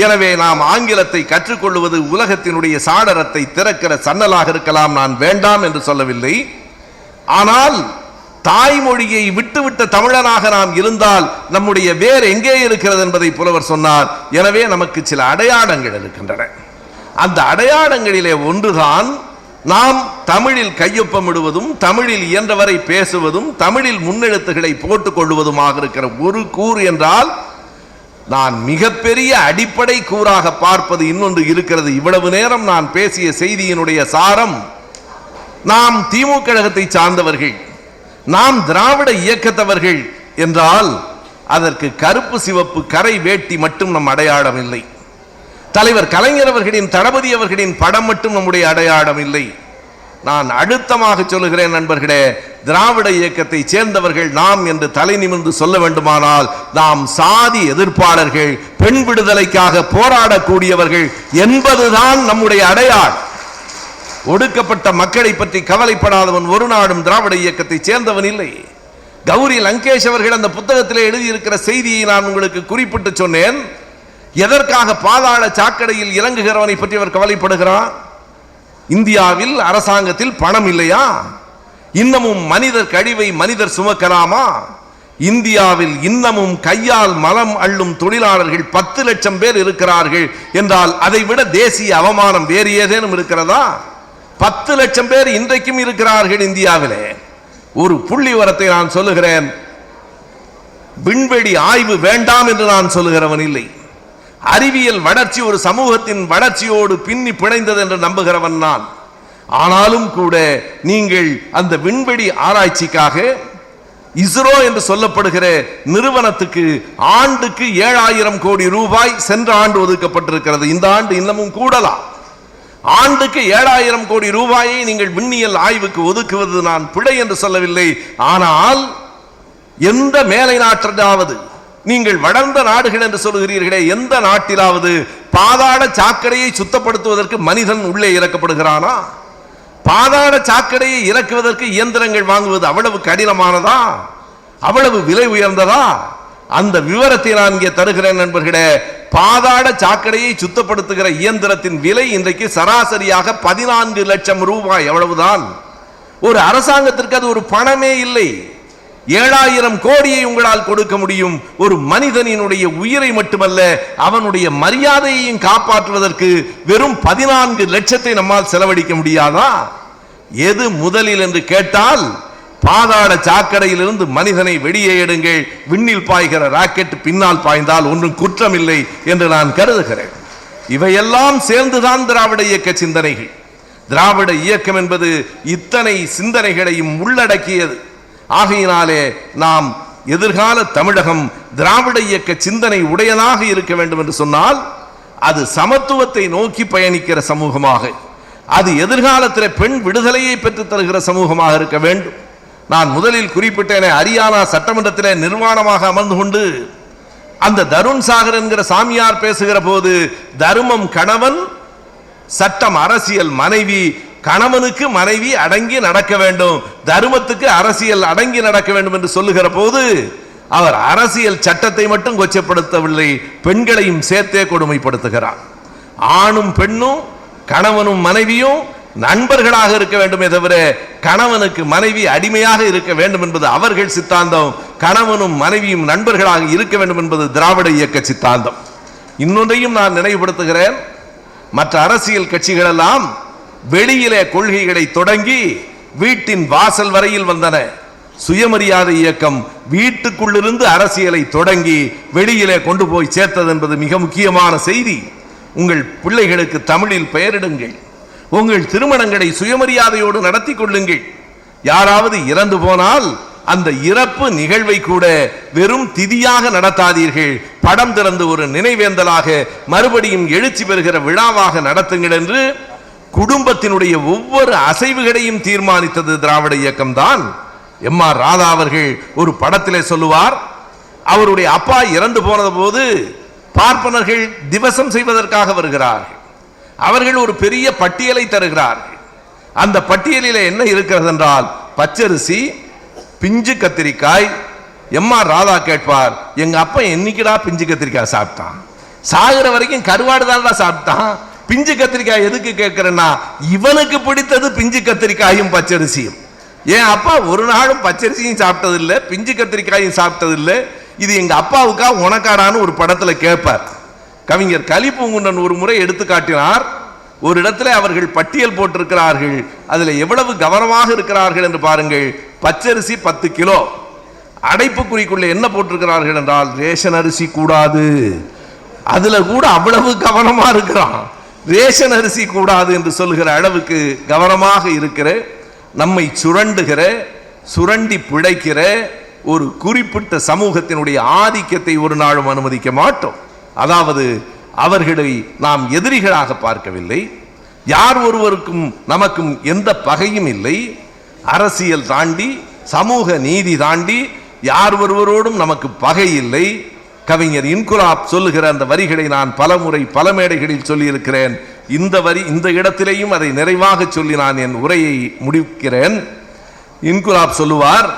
எனவே நாம் ஆங்கிலத்தை கற்றுக்கொள்வது உலகத்தினுடைய சாளரத்தை திறக்கிற சன்னலாக இருக்கலாம், நான் வேண்டாம் என்று சொல்லவில்லை. ஆனால் தாய்மொழியை விட்டுவிட்ட தமிழனாக நாம் இருந்தால் நம்முடைய வேர் எங்கே இருக்கிறது என்பதை புலவர் சொன்னார். எனவே நமக்கு சில அடையாளங்கள் இருக்கின்றன. அந்த அடையாளங்களிலே ஒன்றுதான் நாம் தமிழில் கையொப்பமிடுவதும், தமிழில் இயன்றவரை பேசுவதும், தமிழில் முன்னெழுத்துக்களை போட்டுக் கொள்வதுமாக இருக்கிற ஒரு கூறு என்றால், நான் மிகப்பெரிய அடிப்படை கூறாக பார்ப்பது இன்னொன்று இருக்கிறது. இவ்வளவு நேரம் நான் பேசிய செய்தியினுடைய சாரம், நாம் திமுக கழகத்தை சார்ந்தவர்கள், நாம் திராவிட இயக்கத்தவர்கள் என்றால் அதற்கு கருப்பு சிவப்பு கரை வேட்டி மட்டும் நம் அடையாளம் இல்லை. தலைவர் கலைஞர் அவர்களின், தளபதி அவர்களின் படம் மட்டும் நம்முடைய அடையாளம் இல்லை. நான் அழுத்தமாக சொல்லுகிறேன் நண்பர்களே, திராவிட இயக்கத்தை சேர்ந்தவர்கள் நாம் என்று தலை நிமிர்ந்து சொல்ல வேண்டுமானால் நாம் சாதி எதிர்ப்பாளர்கள், பெண் விடுதலைக்காக போராடக்கூடியவர்கள் என்பதுதான் நம்முடைய அடையாளம். ஒடுக்கப்பட்ட மக்களை பற்றி கவலைப்படாதவன் ஒரு நாடும் திராவிட இயக்கத்தை சேர்ந்தவன் இல்லை. கௌரி லங்கேஷ் அவர்கள் அந்த புத்தகத்திலே எழுதியிருக்கிற செய்தியை நான் உங்களுக்கு குறிப்பிட்டு சொன்னேன். எதற்காக பாதாள சாக்கடையில் இறங்குகிறவனை பற்றி அவர் கவலைப்படுகிறார்? இந்தியாவில் அரசாங்கத்தில் பணம் இல்லையா? இன்னமும் மனிதர் கழிவை மனிதர் சுமக்கலாமா? இந்தியாவில் இன்னமும் கையால் மலம் அள்ளும் தொழிலாளர்கள் 10 லட்சம் பேர் இருக்கிறார்கள் என்றால் அதை விட தேசிய அவமானம் வேறு ஏதேனும் இருக்கிறதா? 10 லட்சம் பேர் இன்றைக்கும் இருக்கிறார்கள் இந்தியாவிலே. ஒரு புள்ளி வரத்தை நான் சொல்லுகிறேன். விண்வெளி ஆய்வு வேண்டாம் என்று நான் சொல்லுகிறவன் இல்லை. அறிவியல் வளர்ச்சி ஒரு சமூகத்தின் வளர்ச்சியோடு பின்னி பிணைந்தது என்று நம்புகிறவன் நான். ஆனாலும் கூட நீங்கள் அந்த விண்வெளி ஆராய்ச்சிக்காக இஸ்ரோ என்று சொல்லப்படுகிற நிறுவனத்துக்கு ஆண்டுக்கு 7000 கோடி ரூபாய் சென்ற ஆண்டு ஒதுக்கப்பட்டிருக்கிறது. இந்த ஆண்டு இன்னமும் கூடலாம். ஆண்டுக்கு 7000 கோடி ரூபாயை நீங்கள் விண்ணியல் ஆய்வுக்கு ஒதுக்குவது நான் பிழை என்று சொல்லவில்லை. ஆனால் எந்த மேலை நாட்டிலாவது, நீங்கள் வளர்ந்த நாடுகள் என்று சொல்கிறீர்களே, எந்த நாட்டிலாவது பாதாள சாக்கடையை சுத்தப்படுத்துவதற்கு மனிதன் உள்ளே இறக்கப்படுகிறானா? பாதாள சாக்கடையை இறக்குவதற்கு இயந்திரங்கள் வாங்குவது அவ்வளவு கடினமானதா? அவ்வளவு விலை உயர்ந்ததா? அந்த விவரத்தை நான் இங்கே தருகிறேன் நண்பர்களே. பாதாள சாக்கடையை சுத்தப்படுத்துகிற இயந்திரத்தின் விலை இன்றைக்கு சராசரியாக 14 லட்சம் ரூபாய். எவ்வளவுதான்? ஒரு அரசாங்கத்திற்கு அது ஒரு பணமே இல்லை. 7000 கோடியை உங்களால் கொடுக்க முடியும். ஒரு மனிதனினுடைய உயிரை மட்டுமல்ல, அவனுடைய மரியாதையையும் காப்பாற்றுவதற்கு வெறும் 14 லட்சத்தை நம்மால் செலவழிக்க முடியாதா? எது முதலில் என்று கேட்டால், பாதாள சாக்கடையிலிருந்து மனிதனை வெளியே எடுங்கள், விண்ணில் பாய்கிற ராக்கெட் பின்னால் பாய்ந்தால் ஒன்றும் குற்றம் இல்லை என்று நான் கருதுகிறேன். இவையெல்லாம் சேர்ந்துதான் திராவிட இயக்க சிந்தனைகள். திராவிட இயக்கம் என்பது இத்தனை சிந்தனைகளையும் உள்ளடக்கியது. ஆகையினாலே நாம் எதிர்கால தமிழகம் திராவிட இயக்க சிந்தனை உடையதாக இருக்க வேண்டும் என்று சொன்னால், அது சமத்துவத்தை நோக்கி பயணிக்கிற சமூகமாக, அது எதிர்காலத்தில் பெண் விடுதலையை பெற்றுத் தருகிற சமூகமாக இருக்க வேண்டும். நான் முதலில் குறிப்பிட்டேனே, ஹரியானா சட்டமன்றத்தில் நிர்வாணமாக அமர்ந்து கொண்டு அந்த தருண் சாகர் என்கிற சாமியார் பேசுகிற போது, தர்மம் கணவன், சட்டம் அரசியல் மனைவி, கணவனுக்கு மனைவி அடங்கி நடக்க வேண்டும், தர்மத்துக்கு அரசியல் அடங்கி நடக்க வேண்டும் என்று சொல்லுகிற போது அவர் அரசியல் சட்டத்தை மட்டும் கொச்சப்படுத்தவில்லை, பெண்களையும் சேர்த்தே கொடுமைப்படுத்துகிறார். ஆணும் பெண்ணும், கணவனும் மனைவியும் நண்பர்களாக இருக்க வேண்டுமே தவிர கணவனுக்கு மனைவி அடிமையாக இருக்க வேண்டும் என்பது அவர்கள் சித்தாந்தம். கணவனும் மனைவியும் நண்பர்களாக இருக்க வேண்டும் என்பது திராவிட இயக்க சித்தாந்தம். இன்னொன்றையும் நான் நினைவுபடுத்துகிறேன். மற்ற அரசியல் கட்சிகள் எல்லாம் வெளியிலே கொள்கைகளை தொடங்கி வீட்டின் வாசல் வரையில் வந்தன. சுயமரியாதை இயக்கம் வீட்டுக்குள்ளிருந்து அரசியலை தொடங்கி வெளியிலே கொண்டு போய் சேர்த்தது என்பது மிக முக்கியமான செய்தி. உங்கள் பிள்ளைகளுக்கு தமிழில் பெயரிடுங்கள். உங்கள் திருமணங்களை சுயமரியாதையோடு நடத்தி கொள்ளுங்கள். யாராவது இறந்து போனால் அந்த இறப்பு நிகழ்வை கூட வெறும் திதியாக நடத்தாதீர்கள், படம் திறந்து ஒரு நினைவேந்தலாக மறுபடியும் எழுச்சி பெறுகிற விழாவாக நடத்துங்கள் என்று குடும்பத்தினுடைய ஒவ்வொரு அசைவுகளையும் தீர்மானித்தது திராவிட இயக்கம் தான். எம்.ஆர். ராதா அவர்கள் ஒரு படத்திலே சொல்லுவார், அவருடைய அப்பா இறந்து போனது போது பார்ப்பனர்கள் திவசம் செய்வதற்காக வருகிறார்கள். அவர்கள் ஒரு பெரிய பட்டியலை தருகிறார்கள். அந்த பட்டியலில் என்ன இருக்கிறது என்றால், பச்சரிசி, பிஞ்சு கத்திரிக்காய். எம்.ஆர். ராதா கேட்பார், எங்க அப்பா என்னைக்குடா பிஞ்சு கத்திரிக்காய் சாப்பிட்டான்? சாகிற வரைக்கும் கருவாடு தான்டா சாப்பிட்டான், பிஞ்சு கத்திரிக்காய் எதுக்கு கேட்கிறேன்னா, இவனுக்கு பிடித்தது பிஞ்சு கத்திரிக்காயும் பச்சரிசியும். என் அப்பா ஒரு நாளும் பச்சரிசியும் சாப்பிட்டதில்லை, பிஞ்சு கத்திரிக்காயும் சாப்பிட்டதில்லை. இது எங்க அப்பாவுக்கா உனக்காடான்னு ஒரு படத்துல கேட்பார். கவிஞர் கலிப்பூங்குன்றன் ஒரு முறை எடுத்து காட்டினார். ஒரு இடத்துல அவர்கள் பட்டியல் போட்டிருக்கிறார்கள், அதில் எவ்வளவு கவனமாக இருக்கிறார்கள் என்று பாருங்கள். பச்சரிசி 10 கிலோ, அடைப்புக்குறிக்குள்ளே என்ன போட்டிருக்கிறார்கள் என்றால் ரேஷன் அரிசி கூடாது. அதுல கூட அவ்வளவு கவனமா இருக்கிறான். ரேஷன் அரிசி கூடாது என்று சொல்கிற அளவுக்கு கவனமாக இருக்கிற, நம்மை சுரண்டுகிற, சுரண்டி பிழைக்கிற ஒரு குறிப்பிட்ட சமூகத்தினுடைய ஆதிக்கத்தை ஒரு நாளும் அனுமதிக்க மாட்டோம். அதாவது அவர்களை நாம் எதிரிகளாக பார்க்கவில்லை. யார் ஒருவருக்கும் நமக்கும் எந்த பகையும் இல்லை. அரசியல் தாண்டி, சமூக நீதி தாண்டி யார் ஒருவரோடும் நமக்கு பகை இல்லை. கவிஞர் இன்குலாப் சொல்லுகிற அந்த வரிகளை நான் பலமுறை பல மேடைகளில் சொல்லியிருக்கிறேன். இந்த இடத்திலேயும் அதை நிறைவாக சொல்லி நான் என் உரையை முடிக்கிறேன். இன்குலாப் சொல்லுவார்,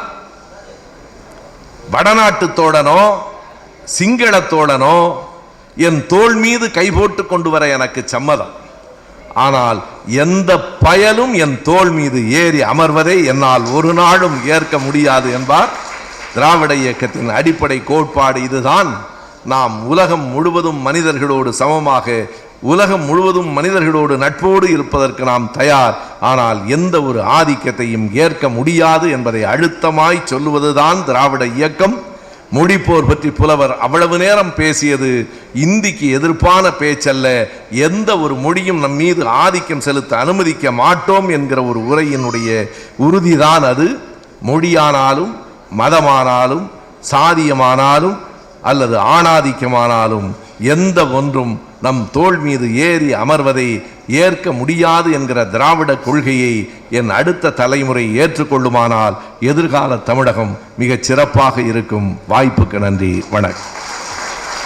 வடநாட்டு தோழனோ சிங்கள தோழனோ என் தோள் மீது கை போட்டு கொண்டு வர எனக்கு சம்மதம். ஆனால் எந்த பயலும் என் தோள் மீது ஏறி அமர்வதை என்னால் ஒரு நாளும் ஏற்க முடியாது என்பார். திராவிட இயக்கத்தின் அடிப்படை கோட்பாடு இதுதான். நாம் உலகம் முழுவதும் மனிதர்களோடு சமமாக, உலகம் முழுவதும் மனிதர்களோடு நட்போடு இருப்பதற்கு நாம் தயார். ஆனால் எந்த ஒரு ஆதிக்கத்தையும் ஏற்க முடியாது என்பதை அழுத்தமாய் சொல்லுவதுதான் திராவிட இயக்கம். மொழிப்போர் பற்றி புலவர் அவ்வளவு நேரம் பேசியது இந்திக்கு எதிர்ப்பான பேச்சல்ல. எந்த ஒரு மொழியும் நம் மீது ஆதிக்கம் செலுத்த அனுமதிக்க மாட்டோம் என்கிற ஒரு உரையினுடைய உறுதிதான் அது. மொழியானாலும், மதமானாலும், சாதியமானாலும் அல்லது ஆணாதிக்கமானாலும் எந்த ஒன்றும் நம் தோள் மீது ஏறி அமர்வதை ஏற்க முடியாது என்கிற திராவிட கொள்கையை என் அடுத்த தலைமுறை ஏற்றுக்கொள்ளுமானால் எதிர்கால தமிழகம் மிகச் சிறப்பாக இருக்கும். வாய்ப்புக்கு நன்றி. வணக்கம்.